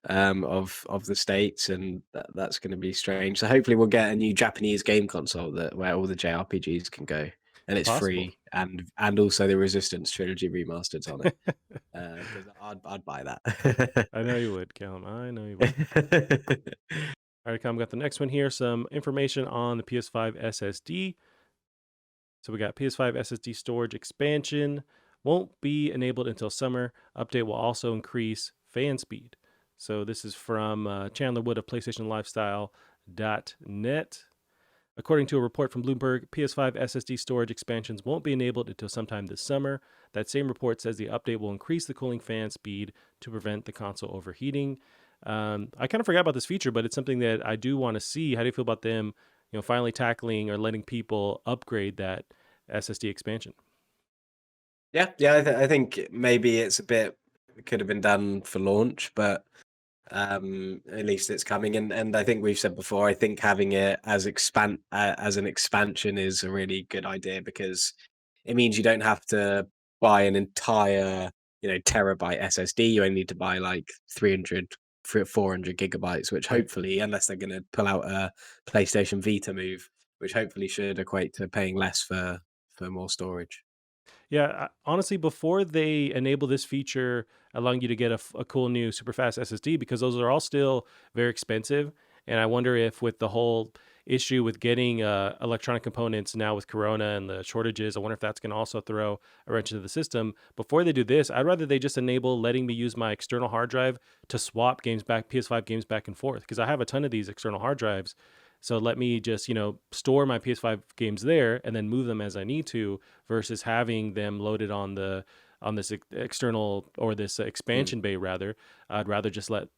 of the states, and that's going to be strange. So hopefully, we'll get a new Japanese game console that where all the JRPGs can go, and It's it's possible. free, and also the Resistance trilogy remastered's on it. Because I'd buy that. I know you would, Callum. I know you would. All right, Callum, got the next one here. Some information on the PS5 SSD. So we got PS5 SSD storage expansion. Won't be enabled until summer. Update will also increase fan speed. So this is from Chandler Wood of PlayStationLifestyle.net. According to a report from Bloomberg, PS5 SSD storage expansions won't be enabled until sometime this summer. That same report says the update will increase the cooling fan speed to prevent the console overheating. I kind of forgot about this feature, but it's something that I do want to see. How do you feel about them, finally tackling or letting people upgrade that SSD expansion? Yeah, yeah. I think maybe it's a bit it could have been done for launch, but at least it's coming. And I think we've said before, I think having it as an expansion is a really good idea because it means you don't have to buy an entire terabyte SSD. You only need to buy like 300 400 gigabytes, which Right. hopefully, unless they're going to pull out a PlayStation Vita move, which hopefully should equate to paying less for more storage. Yeah, honestly, before they enable this feature, allowing you to get a cool new super fast SSD, because those are all still very expensive. And I wonder if, with the whole issue with getting electronic components now with Corona and the shortages, I wonder if that's going to also throw a wrench into the system. Before they do this, I'd rather they just enable letting me use my external hard drive to swap games back, PS5 games back and forth, because I have a ton of these external hard drives. So let me just, store my PS5 games there and then move them as I need to, versus having them loaded on this external, or this Mm. expansion bay rather. I'd rather just have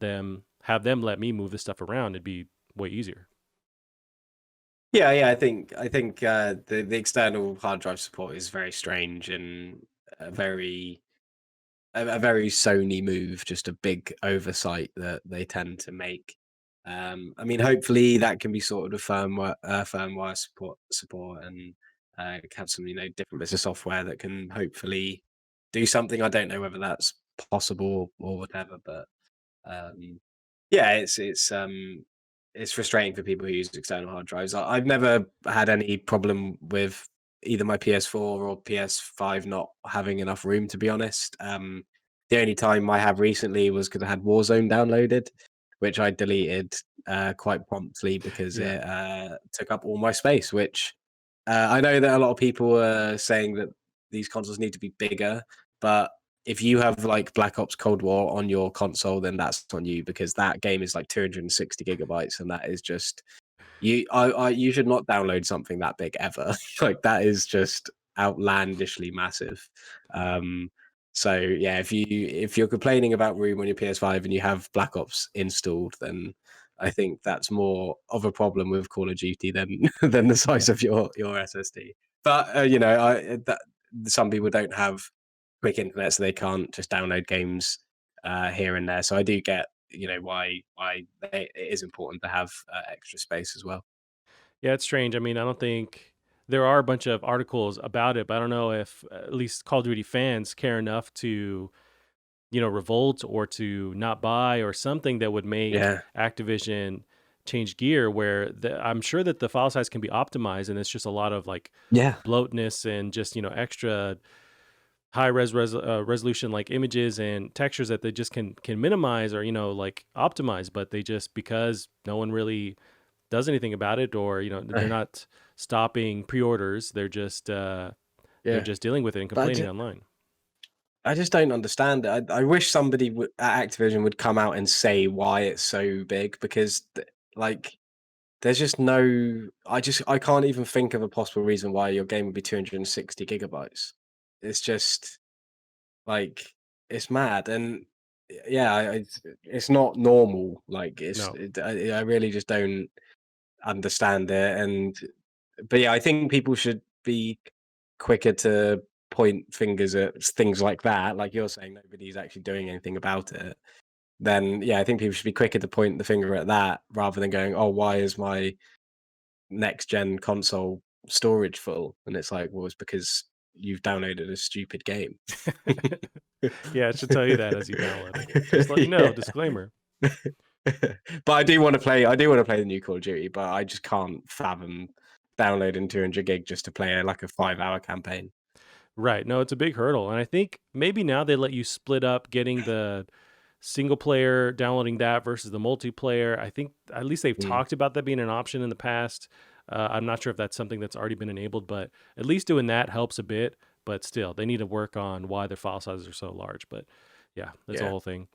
them let me move this stuff around. It'd be way easier. Yeah, yeah, I think the external hard drive support is very strange and a very a very Sony move, just a big oversight that they tend to make. I mean, hopefully that can be sorted with firmware support, and have some different bits of software that can hopefully do something. I don't know whether that's possible or whatever, but um, yeah, it's frustrating for people who use external hard drives. I've never had any problem with either my PS4 or PS5 not having enough room, to be honest. The only time I have recently was because I had Warzone downloaded, which I deleted quite promptly because Yeah. it took up all my space. Which I know that a lot of people are saying that these consoles need to be bigger, but if you have like Black Ops Cold War on your console, then that's on you because that game is like 260 gigabytes, and that is just you should not download something that big ever. Like that is just outlandishly massive. Um, so yeah, if you're complaining about room on your PS5 and you have Black Ops installed, then I think that's more of a problem with Call of Duty than than the size Yeah. of your SSD. But some people don't have quick internet, so they can't just download games here and there. So I do get it is important to have extra space as well. Yeah, it's strange. I mean, I don't think there are a bunch of articles about it, but I don't know if at least Call of Duty fans care enough to, revolt or to not buy, or something that would make Yeah, Activision change gear, where I'm sure that the file size can be optimized, and it's just a lot of like yeah, bloatness and just, extra resolution like images and textures that they just can minimize or like optimize, but they just, because no one really does anything about it, or they're not stopping pre-orders, they're Yeah, just dealing with it and but complaining online. I just don't understand it. I wish somebody at Activision would come out and say why it's so big, because like there's just no. I can't even think of a possible reason why your game would be 260 gigabytes. It's just like it's mad, and yeah, it's not normal. Like No. I really just don't understand it. And but yeah, I think people should be quicker to point fingers at things like that. Like you're saying, nobody's actually doing anything about it. Then yeah, I think people should be quicker to point the finger at that rather than going, "Oh, why is my next gen console storage full?" And it's like, well, it's because you've downloaded a stupid game. Yeah, it should tell you that as you download it. Just let you know, Yeah. disclaimer. But I do want to play. I do want to play the new Call of Duty, but I just can't fathom downloading 200 gig just to play like a 5 hour campaign. Right. No, it's a big hurdle. And I think maybe now they let you split up getting the single player, downloading that versus the multiplayer. I think at least they've Mm, talked about that being an option in the past. I'm not sure if that's something that's already been enabled, but at least doing that helps a bit. But still, they need to work on why their file sizes are so large. But yeah, that's a yeah. whole thing.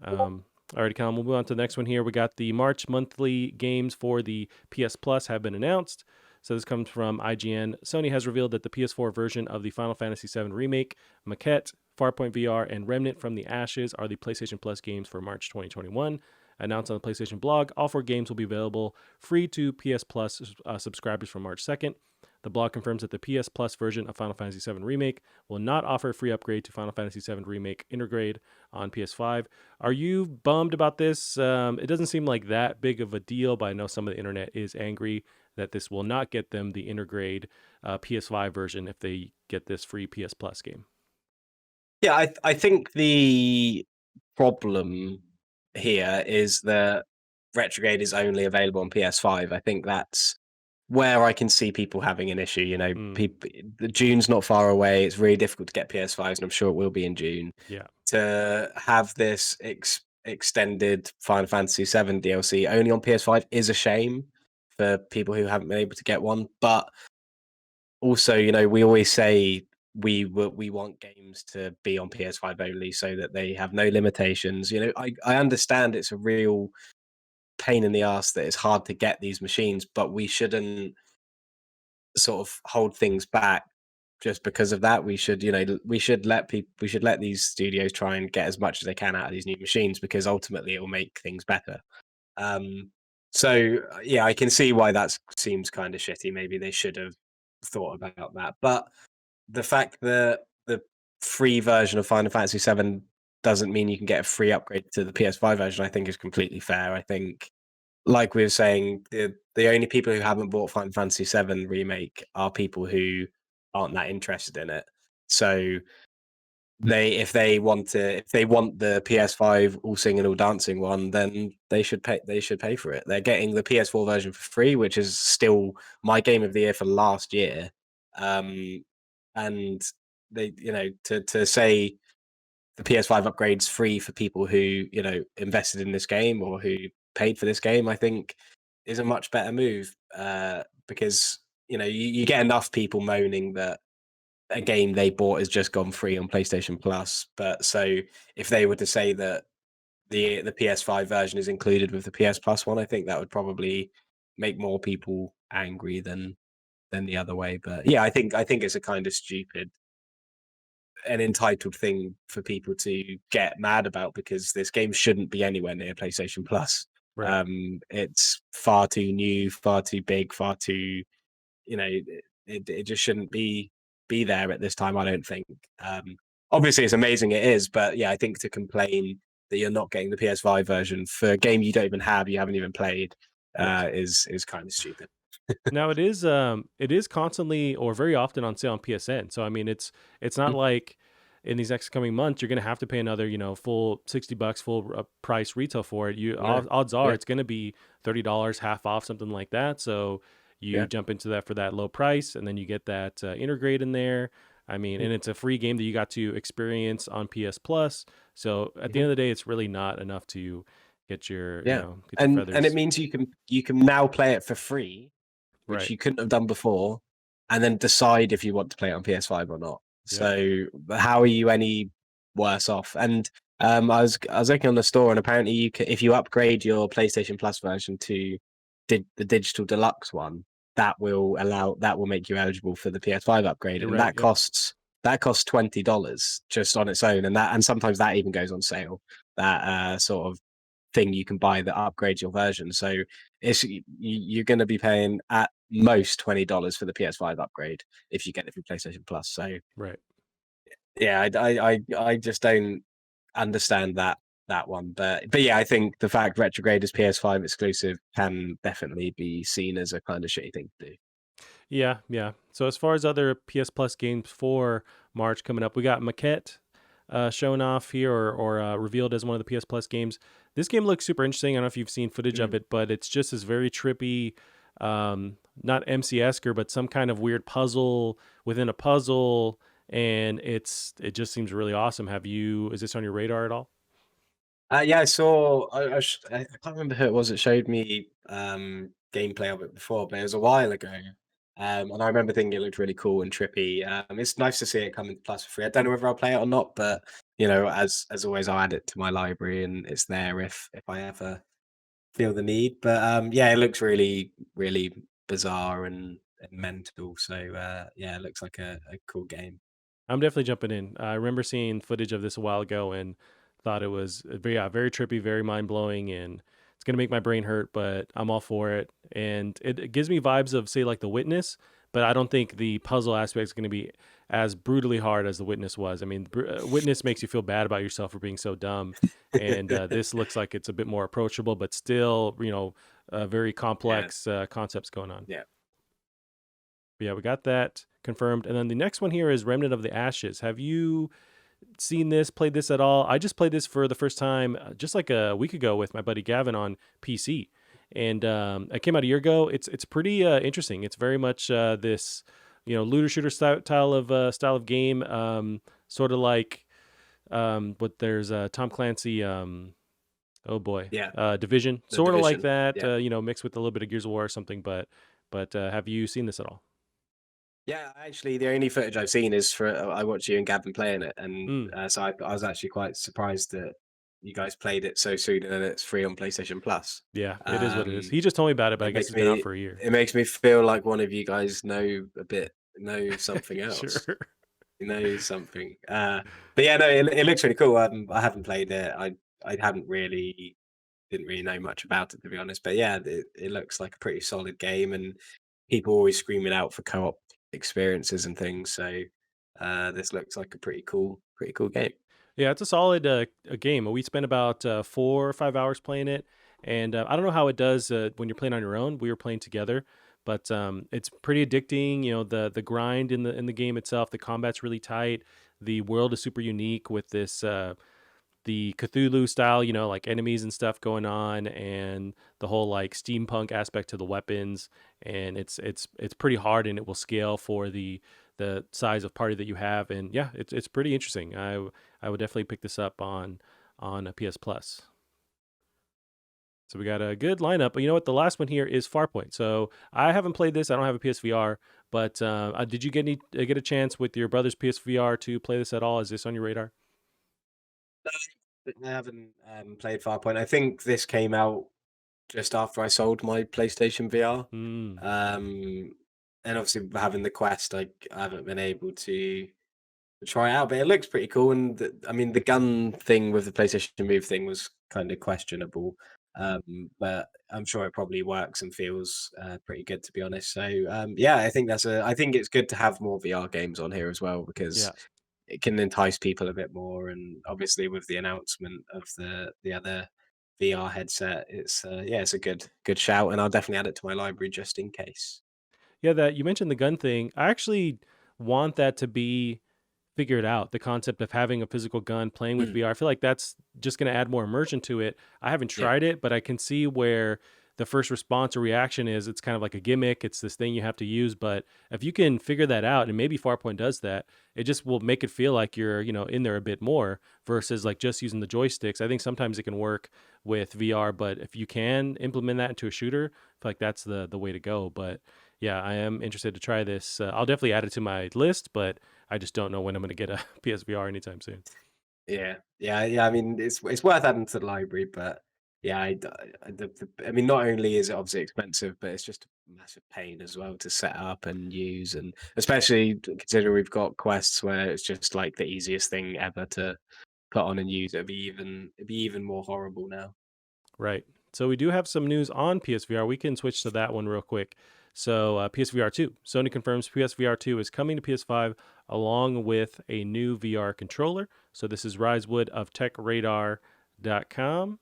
Alrighty, Colin, we'll move on to the next one here. We got the March monthly games for the PS Plus have been announced. So this comes from IGN. Sony has revealed that the PS4 version of the Final Fantasy VII Remake, Maquette, Farpoint VR, and Remnant from the Ashes are the PlayStation Plus games for March 2021. Announced on the PlayStation blog, all four games will be available free to PS Plus subscribers from March 2nd. The blog confirms that the PS Plus version of Final Fantasy VII Remake will not offer a free upgrade to Final Fantasy VII Remake Intergrade on PS5. Are you bummed about this? It doesn't seem like that big of a deal, but I know some of the internet is angry that this will not get them the Intergrade PS5 version if they get this free PS Plus game. Yeah, I think the problem here is that Retrograde is only available on PS5. I think that's where I can see people having an issue. You know, Mm, people, the June's not far away. It's really difficult to get PS5s, and I'm sure it will be in June. yeah, To have this extended Final Fantasy VII DLC only on PS5 is a shame for people who haven't been able to get one. But also, you know, we always say we want games to be on PS5 only so that they have no limitations. You know, I understand it's a real pain in the ass that it's hard to get these machines, but we shouldn't sort of hold things back just because of that. We should, you know, we should let these studios try and get as much as they can out of these new machines, because ultimately it will make things better. Um, yeah, I can see why that seems kind of shitty. Maybe they should have thought about that. But the fact that the free version of Final Fantasy VII doesn't mean you can get a free upgrade to the PS5 version, I think is completely fair. I think, like we were saying, the only people who haven't bought Final Fantasy VII Remake are people who aren't that interested in it. So if they want the PS5 all singing all dancing one, then they should pay for it. They're getting the PS4 version for free, which is still my game of the year for last year. And they, you know, to say the PS5 upgrades free for people who, you know, invested in this game or who paid for this game, I think is a much better move. Because you know, you get enough people moaning that a game they bought has just gone free on PlayStation Plus. But so if they were to say that the PS5 version is included with the PS Plus one, I think that would probably make more people angry than the other way. But yeah, I think it's a kind of stupid, an entitled thing for people to get mad about, because this game shouldn't be anywhere near PlayStation Plus. right. It's far too new, far too big, far too, you know, it just shouldn't be there at this time, I don't think. Obviously it's amazing, it is, but yeah, I think to complain that you're not getting the PS5 version for a game you don't even have, you haven't even played, Yes. is kind of stupid. Now it is constantly or very often on sale on PSN. So I mean it's not Mm, like in these next coming months you're going to have to pay another, full $60 full price retail for it. no, Odds are yeah, it's going to be $30 half off, something like that. So you yeah, jump into that for that low price, and then you get that integrate in there. I mean, Mhm. and it's a free game that you got to experience on PS Plus. So at the Mhm. end of the day, it's really not enough to get your, Yeah, get your and it feathers. means you can now play it for free, which Right. you couldn't have done before, and then decide if you want to play it on PS5 or not. Yep. So, how are you any worse off? And I was looking on the store, and apparently if you upgrade your PlayStation Plus version to the digital deluxe one, that will make you eligible for the PS5 upgrade, You're and right. Yep. that costs $20 just on its own, and sometimes that even goes on sale. That sort of thing you can buy that upgrades your version. So you're going to be paying at most $20 for the PS5 upgrade if you get it through PlayStation Plus. So Right. yeah, I just don't understand that one. But yeah, I think the fact Retrograde is PS5 exclusive can definitely be seen as a kind of shitty thing to do. Yeah. Yeah. So as far as other PS Plus games for March coming up, we got Maquette shown off here or revealed as one of the PS Plus games. This game looks super interesting. I don't know if you've seen footage of Mm. it, but it's just this very trippy, not MC-esque, but some kind of weird puzzle within a puzzle, and it just seems really awesome. Is this on your radar at all? Yeah, I saw. I can't remember who it was that showed me gameplay of it before, but it was a while ago. And I remember thinking it looked really cool and trippy. It's nice to see it come into Plus for free. I don't know whether I'll play it or not, but as always, I'll add it to my library, and it's there if I ever feel the need. But yeah, it looks really really bizarre and mental. So yeah, it looks like a cool game. I'm definitely jumping in. I remember seeing footage of this a while ago and thought it was very trippy, very mind blowing, and it's gonna make my brain hurt, but I'm all for it. And it gives me vibes of say like The Witness, but I don't think the puzzle aspect is gonna be as brutally hard as The Witness was. I mean, Witness makes you feel bad about yourself for being so dumb, and this looks like it's a bit more approachable, but still, very Yeah, complex concepts going on. yeah. But yeah, we got that confirmed. And then the next one here is Remnant of the Ashes. Have you seen this, played this at all? I just played this for the first time just like a week ago with my buddy Gavin on PC. And it came out a year ago. It's pretty interesting. It's very much this looter shooter style of game, sort of like what there's Tom Clancy. Oh boy, Yeah, Division, the sort of like division. that. Yeah. Mixed with a little bit of Gears of War or something. But have you seen this at all? Yeah, actually, the only footage I've seen is for I watched you and Gavin playing it, and Mm. so I was actually quite surprised that you guys played it so soon and it's free on PlayStation Plus. Yeah, it is what it is. Um, He just told me about it, but I it guess makes it's been out me for a year. it makes me feel like one of you guys know something else. Sure. You know something. But yeah, no, it looks really cool. I haven't played it. I haven't really didn't really know much about it to be honest. But yeah, it looks like a pretty solid game, and people always screaming out for co-op experiences and things. So this looks like a pretty cool game. Yeah, it's a solid a game. We spent about 4 or 5 hours playing it, and I don't know how it does when you're playing on your own. We were playing together, but it's pretty addicting. The grind in the game itself. The combat's really tight. The world is super unique with this the Cthulhu style, like enemies and stuff going on, and the whole like steampunk aspect to the weapons, and it's pretty hard, and it will scale for the size of party that you have, and yeah, it's pretty interesting. I would definitely pick this up on a PS Plus. So we got a good lineup, but you know what? The last one here is Farpoint. So I haven't played this. I don't have a PSVR, but did you get a chance with your brother's PSVR to play this at all? Is this on your radar? I haven't played Farpoint. I think this came out just after I sold my PlayStation VR. Hmm. And obviously having the Quest, I haven't been able to try it out, but it looks pretty cool. And I mean, the gun thing with the PlayStation Move thing was kind of questionable, but I'm sure it probably works and feels pretty good, to be honest. So yeah, I think it's good to have more VR games on here as well because Yeah. it can entice people a bit more. And obviously, with the announcement of the other VR headset, it's yeah, it's a good shout, and I'll definitely add it to my library just in case. Yeah, that you mentioned the gun thing. I actually want that to be figured out. The concept of having a physical gun, playing with Mm, VR. I feel like that's just going to add more immersion to it. I haven't yeah, tried it, but I can see where the first response or reaction is it's kind of like a gimmick. It's this thing you have to use. But if you can figure that out, and maybe Farpoint does that, it just will make it feel like you're, in there a bit more versus like just using the joysticks. I think sometimes it can work with VR, but if you can implement that into a shooter, I feel like that's the way to go. But yeah, I am interested to try this. I'll definitely add it to my list, but I just don't know when I'm going to get a PSVR anytime soon. Yeah, yeah. I mean, it's worth adding to the library, but yeah, I mean, not only is it obviously expensive, but it's just a massive pain as well to set up and use, and especially considering we've got quests where it's just like the easiest thing ever to put on and use. It'd be even more horrible now. Right. So we do have some news on PSVR. We can switch to that one real quick. So PSVR 2. Sony confirms PSVR 2 is coming to PS5 along with a new VR controller. So this is Risewood of TechRadar.com.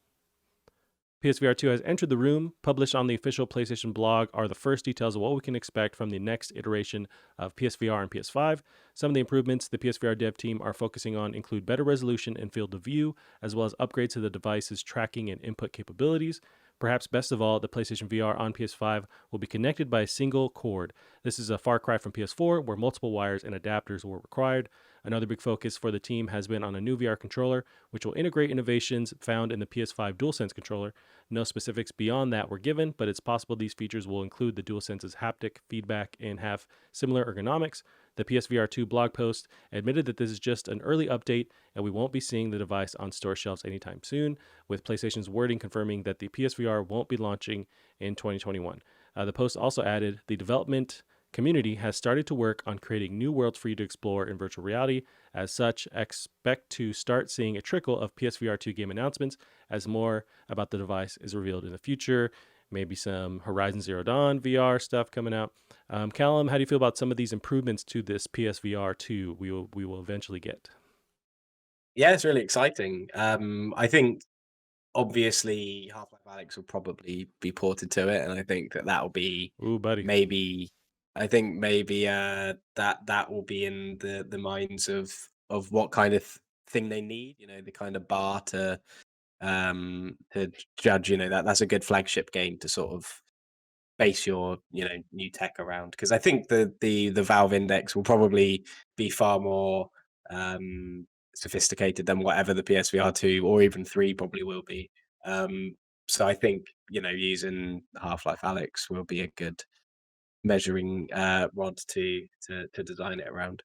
PSVR 2 has entered the room. Published on the official PlayStation blog are the first details of what we can expect from the next iteration of PSVR and PS5. Some of the improvements the PSVR dev team are focusing on include better resolution and field of view, as well as upgrades to the device's tracking and input capabilities. Perhaps best of all, the PlayStation VR on PS5 will be connected by a single cord. This is a far cry from PS4, where multiple wires and adapters were required. Another big focus for the team has been on a new VR controller, which will integrate innovations found in the PS5 DualSense controller. No specifics beyond that were given, but it's possible these features will include the DualSense's haptic feedback and have similar ergonomics. The PSVR 2 blog post admitted that this is just an early update and we won't be seeing the device on store shelves anytime soon, with PlayStation's wording confirming that the PSVR won't be launching in 2021. The post also added the development community has started to work on creating new worlds for you to explore in virtual reality. As such, expect to start seeing a trickle of PSVR 2 game announcements as more about the device is revealed in the future. Maybe some Horizon Zero Dawn VR stuff coming out. Callum, how do you feel about some of these improvements to this PSVR 2 we will eventually get? Yeah, it's really exciting. I think obviously Half-Life Alyx will probably be ported to it, and I think that'll be Ooh, buddy. maybe. I think maybe that will be in the minds of what kind of thing they need. The kind of bar to judge. That's a good flagship game to sort of base your new tech around, because I think the Valve Index will probably be far more sophisticated than whatever the PSVR 2 or even 3 probably will be. Um, so I think using Half-Life Alyx will be a good measuring rod to design it around.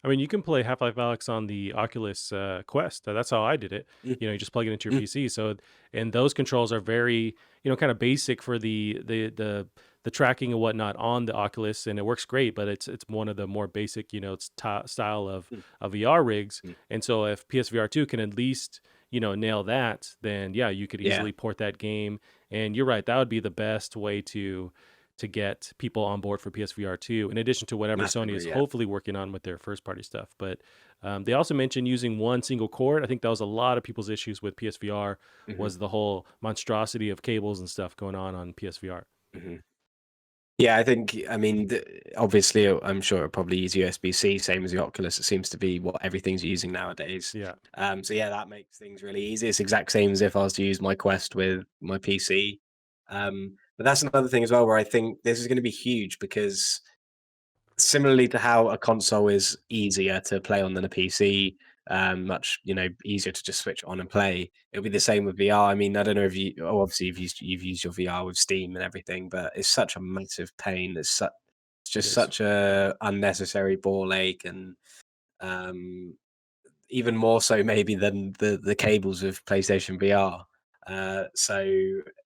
I mean, you can play Half-Life Alyx on the Oculus Quest. That's how I did it. Mm, You just plug it into your mm, PC. So, and those controls are very, kind of basic for the tracking and whatnot on the Oculus, and it works great. But it's one of the more basic, style mm, of VR rigs. mm. And so, if PSVR 2 can at least nail that, then yeah, you could Yeah, easily port that game. And you're right, that would be the best way to get people on board for PSVR 2, in addition to whatever Sony is massively. Yeah. hopefully working on with their first party stuff. But they also mentioned using one single cord. I think that was a lot of people's issues with PSVR hmm was the whole monstrosity of cables and stuff going on PSVR. hmm Yeah, I think, I mean, obviously, I'm sure it'll probably use USB-C, same as the Oculus. It seems to be what everything's using nowadays. Yeah. So yeah, that makes things really easy. It's the exact same as if I was to use my Quest with my PC. But that's another thing as well, where I think this is going to be huge, because similarly to how a console is easier to play on than a PC, much easier to just switch on and play. It'll be the same with VR. I mean, I don't know if obviously you've used your VR with Steam and everything, but it's such a massive pain. It's It just is. such a unnecessary ball ache, and um, even more so maybe than the cables of PlayStation VR. So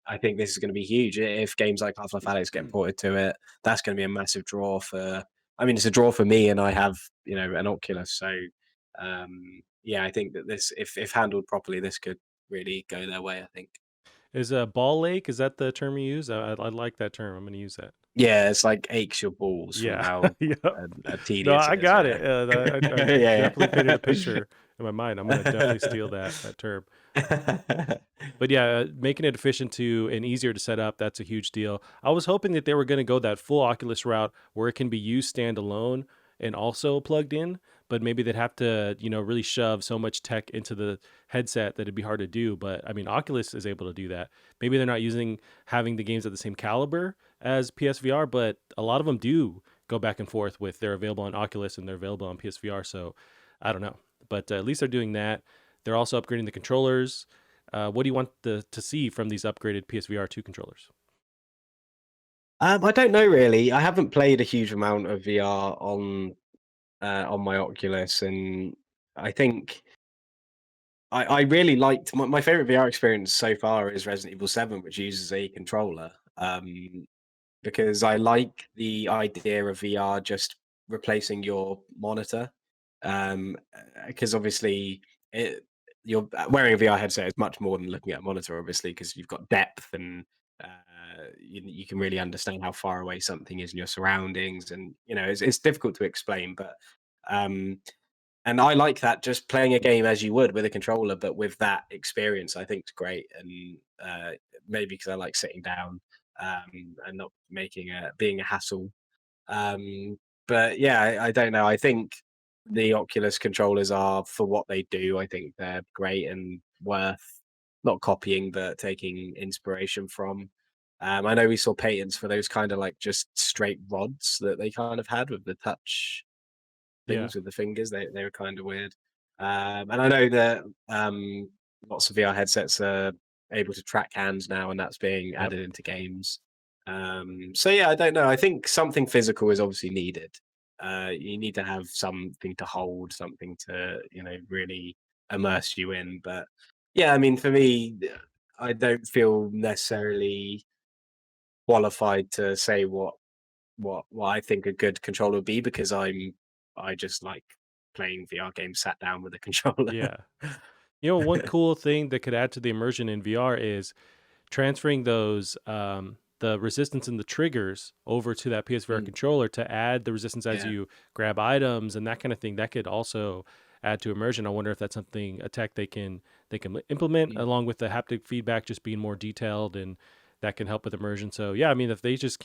I think this is going to be huge. If games like Half-Life Alyx get ported to it, that's going to be a massive draw for. I mean, it's a draw for me, and I have an Oculus. So yeah, I think that this, if handled properly, this could really go their way. I think. Is a ball lake? Is that the term you use? I like that term. I'm going to use that. Yeah, it's like aches your balls from Yeah. how Yep. No, tedious I it is. got Yeah. it. I Yeah. definitely painted a picture in my mind. I'm going to definitely steal that term. But yeah, making it efficient to and easier to set up, that's a huge deal. I was hoping that they were going to go that full Oculus route where it can be used standalone and also plugged in. but maybe they'd have to, really shove so much tech into the headset that it'd be hard to do. But I mean, Oculus is able to do that. Maybe they're not using having the games at the same caliber as PSVR, but a lot of them do go back and forth with they're available on Oculus and they're available on PSVR. So I don't know, but at least they're doing that. They're also upgrading the controllers. What do you want to see from these upgraded PSVR 2 controllers? I don't know really. I haven't played a huge amount of VR on my Oculus, and I think I really liked my favorite VR experience so far is Resident Evil 7, which uses a controller. Because I like the idea of VR just replacing your monitor. Because obviously you're wearing a VR headset is much more than looking at a monitor, obviously, because you've got depth and you can really understand how far away something is in your surroundings, and it's difficult to explain, but um, and I like that, just playing a game as you would with a controller, but with that experience, I think it's great. And maybe because I like sitting down and not being a hassle. Um, but yeah, I don't know. I think the Oculus controllers are for what they do. I think they're great and worth not copying, but taking inspiration from. I know we saw patents for those kind of like just straight rods that they kind of had with the touch Yeah. things with the fingers. They were kind of weird. And I know that lots of VR headsets are able to track hands now, and that's being Yep. added into games. So yeah, I don't know. I think something physical is obviously needed. You need to have something to hold, something to really immerse you in. But yeah, I mean, for me, I don't feel necessarily qualified to say what I think a good controller would be, because I just like playing VR games sat down with a controller. Yeah. One cool thing that could add to the immersion in VR is transferring those the resistance in the triggers over to that PSVR Mm, controller to add the resistance as yeah. you grab items and that kind of thing. That could also add to immersion. I wonder if that's something a tech they can implement Mm, along with the haptic feedback just being more detailed, and that can help with immersion. So yeah, I mean if they just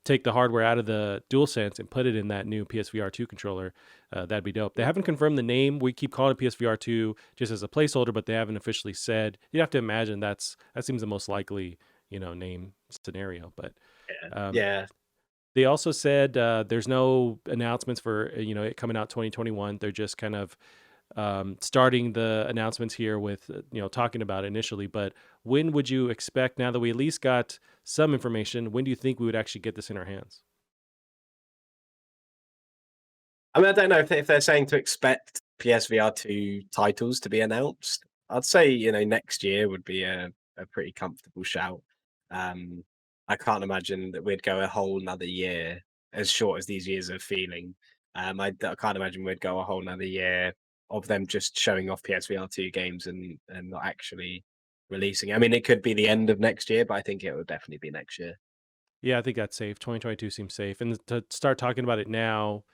take the hardware out of the DualSense and put it in that new PSVR 2 controller, that'd be dope. They haven't confirmed the name. We keep calling it PSVR 2 just as a placeholder, but they haven't officially said. You have to imagine that seems the most likely, name scenario. But yeah. um, Yeah. they also said there's no announcements for it coming out 2021. They're just kind of starting the announcements here with talking about it initially. But when would you expect, now that we at least got some information, when do you think we would actually get this in our hands? I mean, I don't know if they're saying to expect PSVR 2 titles to be announced. I'd say, next year would be a pretty comfortable shout. Um, I can't imagine that we'd go a whole another year, as short as these years are feeling. I can't imagine we'd go a whole another year of them just showing off PSVR 2 games and not actually releasing it. I mean, it could be the end of next year, but I think it would definitely be next year. Yeah, I think that's safe. 2022 seems safe. And to start talking about it now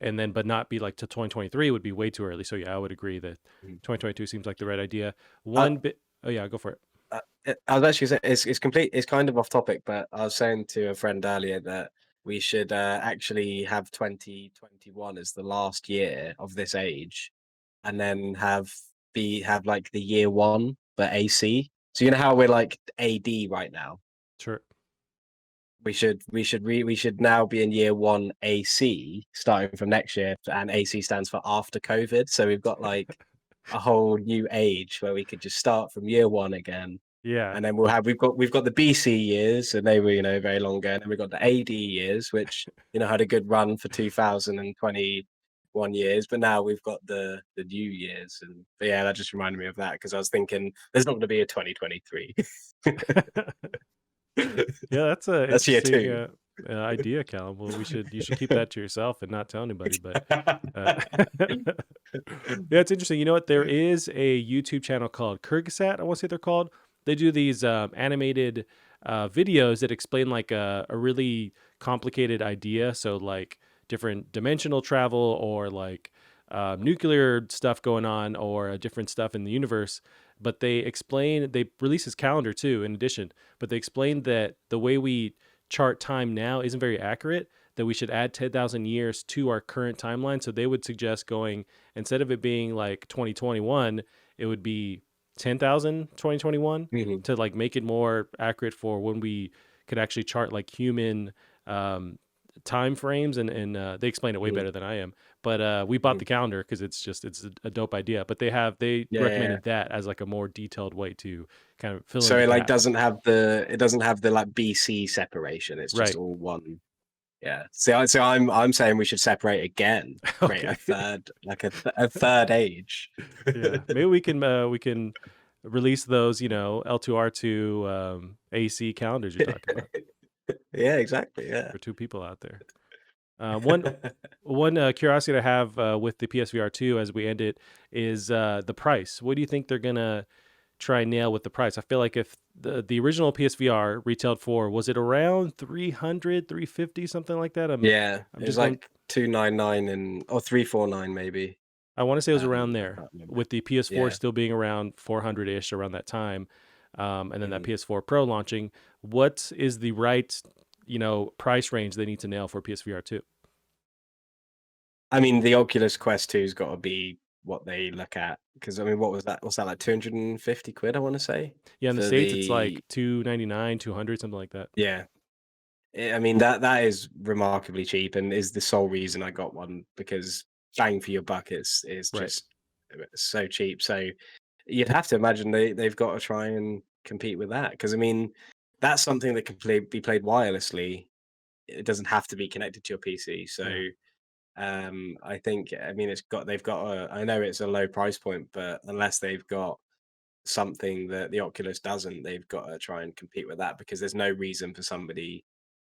and then but not be like to 2023 would be way too early. So yeah, I would agree that Mhm. 2022 seems like the right idea. Uh, One bit Oh yeah, go for it. I was actually saying it's kind of off topic, but I was saying to a friend earlier that we should actually have 2021 as the last year of this age, and then have like the year one, but AC. So you know how we're like AD right now. Sure. We should now be in year one AC starting from next year, and AC stands for after COVID. So we've got like a whole new age where we could just start from year one again, Yeah. and then we've got the BC years, and they were very long ago, and then we've got the AD years, which had a good run for 2021 years, but now we've got the new years, and but yeah, that just reminded me of that because I was thinking there's not going to be a 2023. Yeah, that's a That's year interesting two. idea, Callum. Well, you should keep that to yourself and not tell anybody. But uh, yeah, it's interesting. You know what? There is a YouTube channel called Kyrgyzstat. I want to say they're called. They do these animated videos that explain like a really complicated idea. So like different dimensional travel or like nuclear stuff going on or different stuff in the universe. But they release his calendar too, in addition. But they explain that the way we chart time now isn't very accurate. that we should add 10,000 years to our current timeline. So they would suggest going, instead of it being like 2021, it would be 10,000 2021 Hmm. to like make it more accurate for when we could actually chart like human um, time frames. And they explain it way Hmm. better than I am. But we bought Hmm. the calendar because it's a dope idea. But they Yeah, yeah, yeah. recommended that as like a more detailed way to kind of fill in So the it like gap. doesn't have the like BC separation. It's just Right. all one. Yeah. So I'm saying we should separate again, create a Okay. third, like a third age. Yeah, maybe we can release those, you know, L2R2 AC calendars you're talking about Yeah, exactly. Yeah. for two people out there. One curiosity I have with the PSVR 2 as we end it is the price. What do you think they're gonna try and nail with the price? I feel like if the original PSVR retailed for, was it around 300, 350, something like that? Yeah. I'm It was just going. like 299 and or 349 maybe. I want to say it was around I there, can't remember. with the PS4 Yeah. still being around 400 ish around that time, and then that Mhm. PS4 Pro launching. What is the right, you know, price range they need to nail for PSVR 2? I mean, the Oculus Quest 2's got to be what they look at because I mean, what was that? What's that like 250 quid? I want to say Yeah, in the for States it's like the 299, 200, something like that. yeah. I mean that is remarkably cheap and is the sole reason I got one because bang for your buck is Right. just so cheap. So you'd have to imagine they've got to try and compete with that because I mean that's something that can be played wirelessly. It doesn't have to be connected to your PC. So Yeah. I think I mean they've got a I know it's a low price point, but unless they've got something that the Oculus doesn't, they've got to try and compete with that because there's no reason for somebody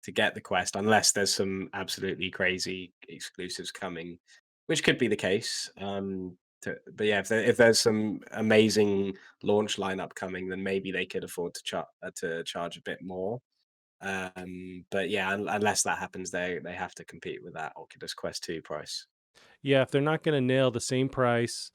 to get the Quest unless there's some absolutely crazy exclusives coming, which could be the case. But yeah, if there's some amazing launch lineup coming, then maybe they could afford to charge a bit more. But yeah, unless that happens, they have to compete with that Oculus Quest 2 price. Yeah, if they're not going to nail the same price,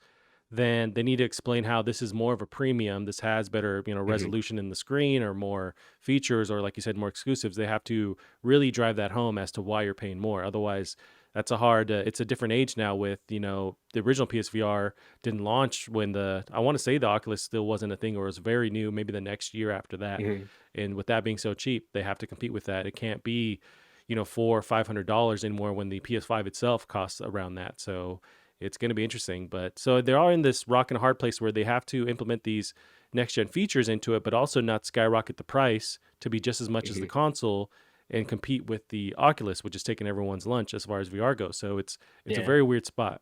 then they need to explain how this is more of a premium. This has better, you know, Hmm. resolution in the screen or more features, or like you said, more exclusives. They have to really drive that home as to why you're paying more. Otherwise, that's a hard. It's a different age now. With, you know, the original PSVR didn't launch when I want to say the Oculus still wasn't a thing, or it was very new. Maybe the next year after that. Hmm. And with that being so cheap, they have to compete with that. It can't be, you know, $400 or $500 anymore when the PS5 itself costs around that. So it's going to be interesting. But so they are in this rock and a hard place where they have to implement these next gen features into it, but also not skyrocket the price to be just as much as the Hmm. console and compete with the Oculus, which is taking everyone's lunch as far as VR goes. So it's a Yeah. very weird spot.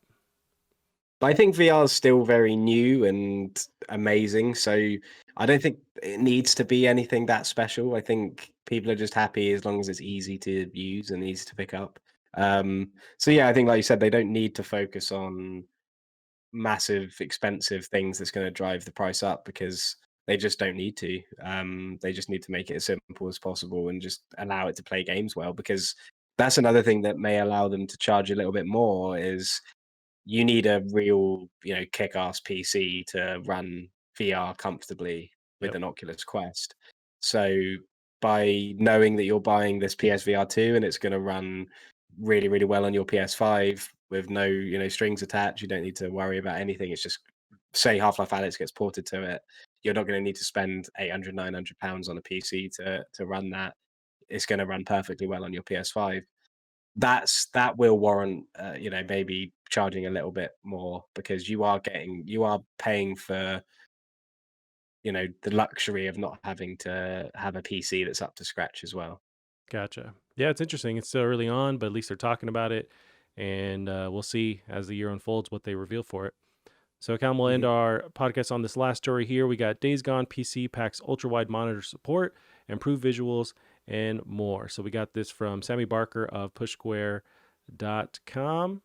But I think VR is still very new and amazing. So I don't think it needs to be anything that special. I think people are just happy as long as it's easy to use and easy to pick up. So yeah, I think like you said, they don't need to focus on massive, expensive things that's going to drive the price up because they just don't need to. They just need to make it as simple as possible and just allow it to play games well because that's another thing that may allow them to charge a little bit more is you need a real, kick-ass PC to run VR comfortably with Yep. an Oculus Quest. So by knowing that you're buying this PSVR 2 and it's going to run really, really well on your PS5 with no, strings attached, you don't need to worry about anything. It's just say Half-Life Alyx gets ported to it, you're not going to need to spend 800, £900 on a PC to run that. It's going to run perfectly well on your PS5. That will warrant maybe charging a little bit more because you are paying for the luxury of not having to have a PC that's up to scratch as well. Gotcha. Yeah, it's interesting. It's still early on, but at least they're talking about it. And we'll see as the year unfolds what they reveal for it. So, Cam, we'll end Hmm. our podcast on this last story here. We got Days Gone PC packs ultra wide monitor support, improved visuals, and more. So, we got this from Sammy Barker of pushsquare.com.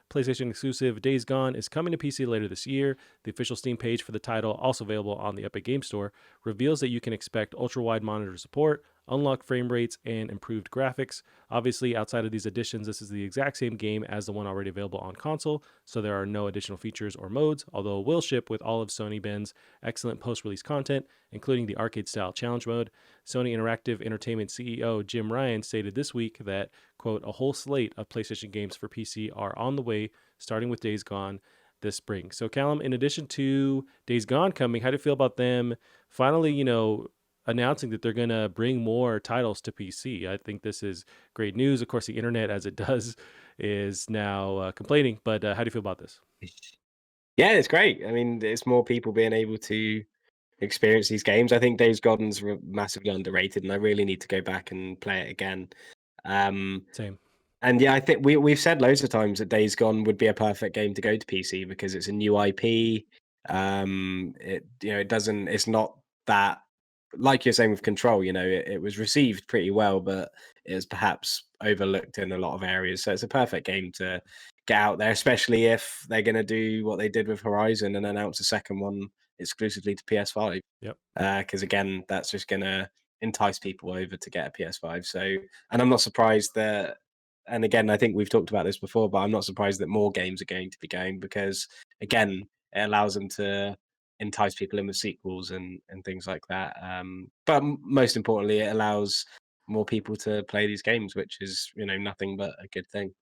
PlayStation exclusive Days Gone is coming to PC later this year. The official Steam page for the title, also available on the Epic Game Store, reveals that you can expect ultra wide monitor support, unlocked frame rates, and improved graphics. Obviously, outside of these additions, this is the exact same game as the one already available on console, so there are no additional features or modes, although it will ship with all of Sony Ben's excellent post release content, including the arcade style challenge mode. Sony Interactive Entertainment CEO Jim Ryan stated this week that, quote, a whole slate of PlayStation games for PC are on the way, starting with Days Gone this spring. So, Callum, in addition to Days Gone coming, how do you feel about them finally, announcing that they're going to bring more titles to PC? I think this is great news. Of course, the internet, as it does, is now complaining. But how do you feel about this? Yeah, it's great. I mean, it's more people being able to experience these games. I think Days Gone's massively underrated, and I really need to go back and play it again. Um, Same. and yeah, I think we've said loads of times that Days Gone would be a perfect game to go to PC because it's a new IP. It's not that, like you're saying with Control. It was received pretty well, but it was perhaps overlooked in a lot of areas. So it's a perfect game to get out there, especially if they're going to do what they did with Horizon and announce a second one exclusively to PS5. Yep. Because again, that's just going to entice people over to get a PS5. So, and I'm not surprised that. And again, I think we've talked about this before, but I'm not surprised that more games are going to be going because, again, it allows them to entice people in with sequels and things like that. But most importantly, it allows more people to play these games, which is nothing but a good thing.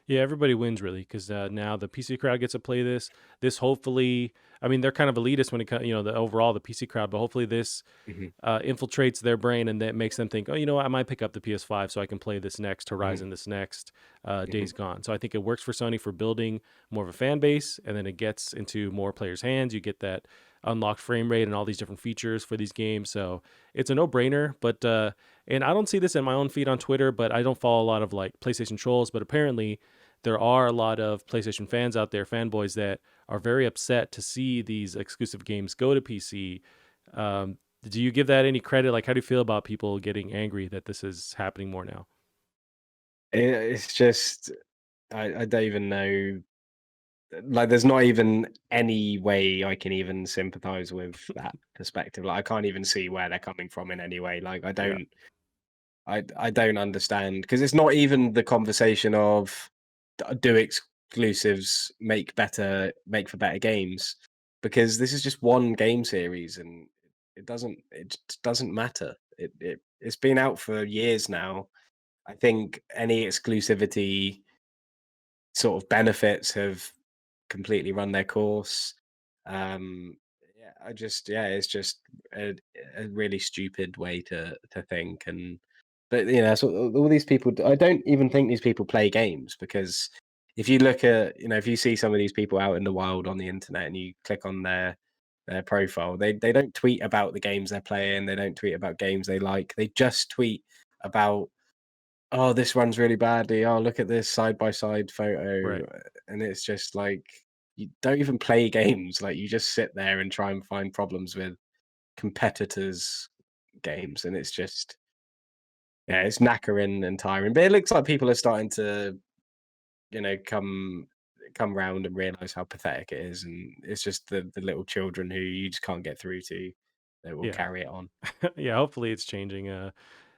Yeah, everybody wins really because now the PC crowd gets to play this. This hopefully, I mean, they're kind of elitist when it comes, the PC crowd, but hopefully this Hmm. infiltrates their brain and that makes them think, oh, you know what, I might pick up the PS5 so I can play this next Hmm. Horizon, this next Hmm. Days Gone. So I think it works for Sony for building more of a fan base, and then it gets into more players' hands. You get that unlocked frame rate and all these different features for these games. So it's a no brainer. But and I don't see this in my own feed on Twitter, but I don't follow a lot of like PlayStation trolls. But apparently, there are a lot of PlayStation fans out there, fanboys that are very upset to see these exclusive games go to PC. Do you give that any credit? Like, how do you feel about people getting angry that this is happening more now? It's just I don't even know. Like, there's not even any way I can even sympathize with that perspective. Like, I can't even see where they're coming from in any way. Like, Yeah, I don't understand because it's not even the conversation of do exclusives make for better games, because this is just one game series and it just doesn't matter. It's been out for years now. I think any exclusivity sort of benefits have completely run their course. Um, it's just a, a really stupid way to think. But that's what all these people. I don't even think these people play games because if you look at, if you see some of these people out in the wild on the internet and you click on their profile, they don't tweet about the games they're playing. They don't tweet about games they like. They just tweet about, "Oh, this runs really badly. Oh, look at this side by side photo." right. And it's just like you don't even play games. Like, you just sit there and try and find problems with competitors' games, and it's just, yeah, it's knackering and tiring. But it looks like people are starting to, come round and realize how pathetic it is, and it's just the little children who you just can't get through to that will Yeah, carry it on. yeah. Hopefully, it's changing.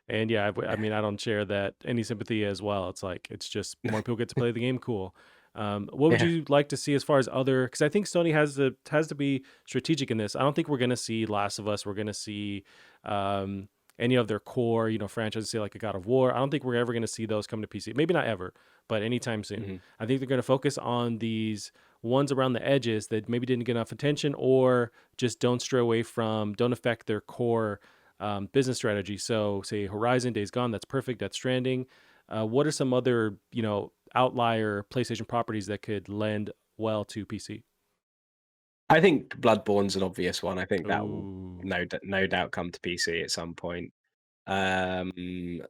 And yeah, I Yeah. mean, I don't share that any sympathy as well. It's like it's just more people get to play the game. Cool. What would Yeah. you like to see as far as other? Because I think Sony has to be strategic in this. I don't think we're going to see Last of Us. We're going to see um, any of their core, franchises, say like a God of War. I don't think we're ever going to see those come to PC. Maybe not ever, but anytime soon. Mhm. I think they're going to focus on these ones around the edges that maybe didn't get enough attention or just don't stray away from, don't affect their core business strategy. So, say Horizon, Days Gone, that's perfect. That's Stranding. What are some other, outlier PlayStation properties that could lend well to PC? I think Bloodborne's an obvious one. I think that will Ooh, no doubt come to PC at some point. Um,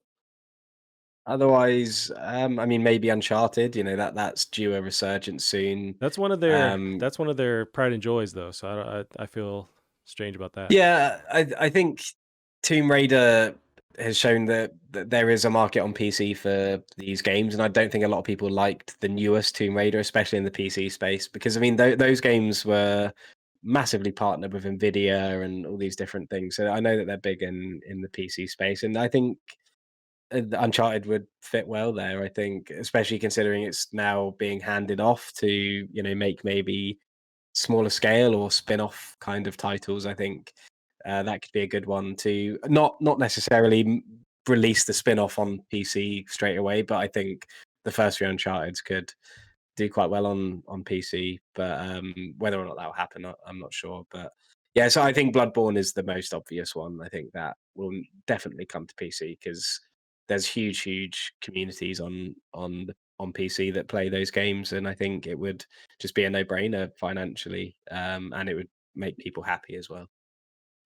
Otherwise, I mean, maybe Uncharted. That's due a resurgence soon. Um, that's one of their pride and joys, though. So I feel strange about that. yeah, I think Tomb Raider has shown that there is a market on PC for these games, and I don't think a lot of people liked the newest Tomb Raider, especially in the PC space, because I mean those games were massively partnered with Nvidia and all these different things. So I know that they're big in the PC space, and I think Uncharted would fit well there. I think, especially considering it's now being handed off to make maybe smaller scale or spin-off kind of titles. I think that could be a good one to not necessarily release the spin-off on PC straight away, but I think the first three Uncharted's could do quite well on PC. But whether or not that will happen, I'm not sure. But yeah, so I think Bloodborne is the most obvious one. I think that will definitely come to PC because there's huge communities on PC that play those games, and I think it would just be a no-brainer financially, and it would make people happy as well.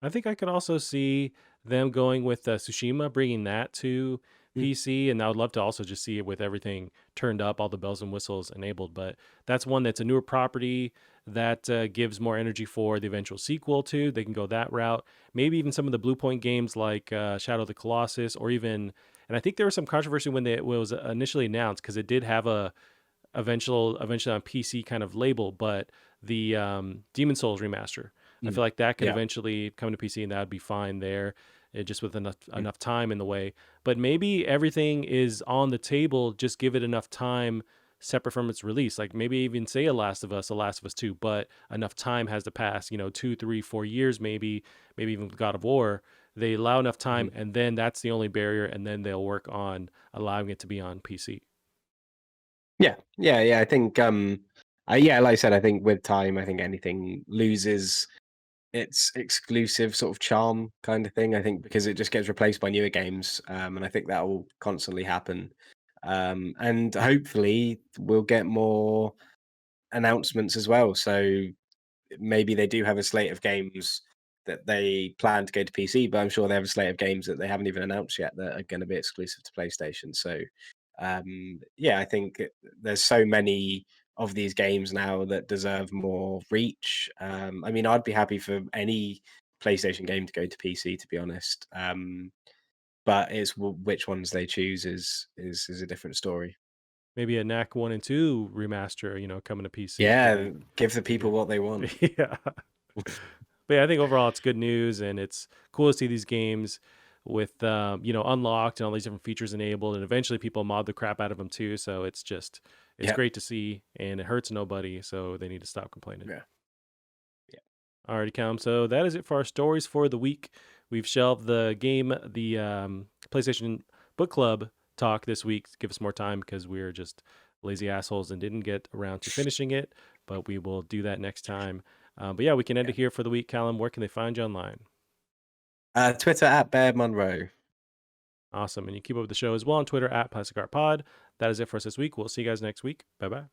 I think I could also see them going with Tsushima, bringing that to Mm, PC, and I would love to also just see it with everything turned up, all the bells and whistles enabled. But that's one that's a newer property that gives more energy for the eventual sequel to. They can go that route. Maybe even some of the Blue Point games like Shadow of the Colossus, or even, and I think there was some controversy when it was initially announced because it did have a eventually on PC kind of label, but the Demon Souls remaster. I mm. feel like that could Yeah. eventually come to PC and that would be fine there, just with Mm, enough time in the way. But maybe everything is on the table. Just give it enough time separate from its release. Like maybe even say a Last of Us, a Last of Us 2, but enough time has to pass, 2, 3, 4 years, maybe even God of War. They allow enough time mhm. and then that's the only barrier. And then they'll work on allowing it to be on PC. Yeah. I think, yeah, like I said, I think with time, I think anything loses its exclusive sort of charm kind of thing. I think because it just gets replaced by newer games, and I think that will constantly happen. And hopefully, we'll get more announcements as well. So maybe they do have a slate of games that they plan to go to PC, but I'm sure they have a slate of games that they haven't even announced yet that are going to be exclusive to PlayStation. So, yeah, I think there's so many of these games now that deserve more reach. I mean, I'd be happy for any PlayStation game to go to PC, to be honest. But it's which ones they choose is a different story. Maybe a Knack 1 and 2 remaster, coming to PC could Yeah, be give the could be people what they want. yeah. But yeah, I think overall it's good news and it's cool to see these games with unlocked and all these different features enabled and eventually people mod the crap out of them too, so it's Yeah, great to see and it hurts nobody, so they need to stop complaining. yeah, yeah, Alrighty, Callum. So that is it for our stories for the week. We've shelved the PlayStation Book Club talk this week to give us more time because we're just lazy assholes and didn't get around to finishing it. But we will do that next time. But yeah, we can end yeah. it here for the week. Callum, where can they find you online? Twitter at Bear Monroe. Awesome. And you keep up with the show as well on Twitter at Plastic Art Pod. That is it for us this week. We'll see you guys next week. Bye bye.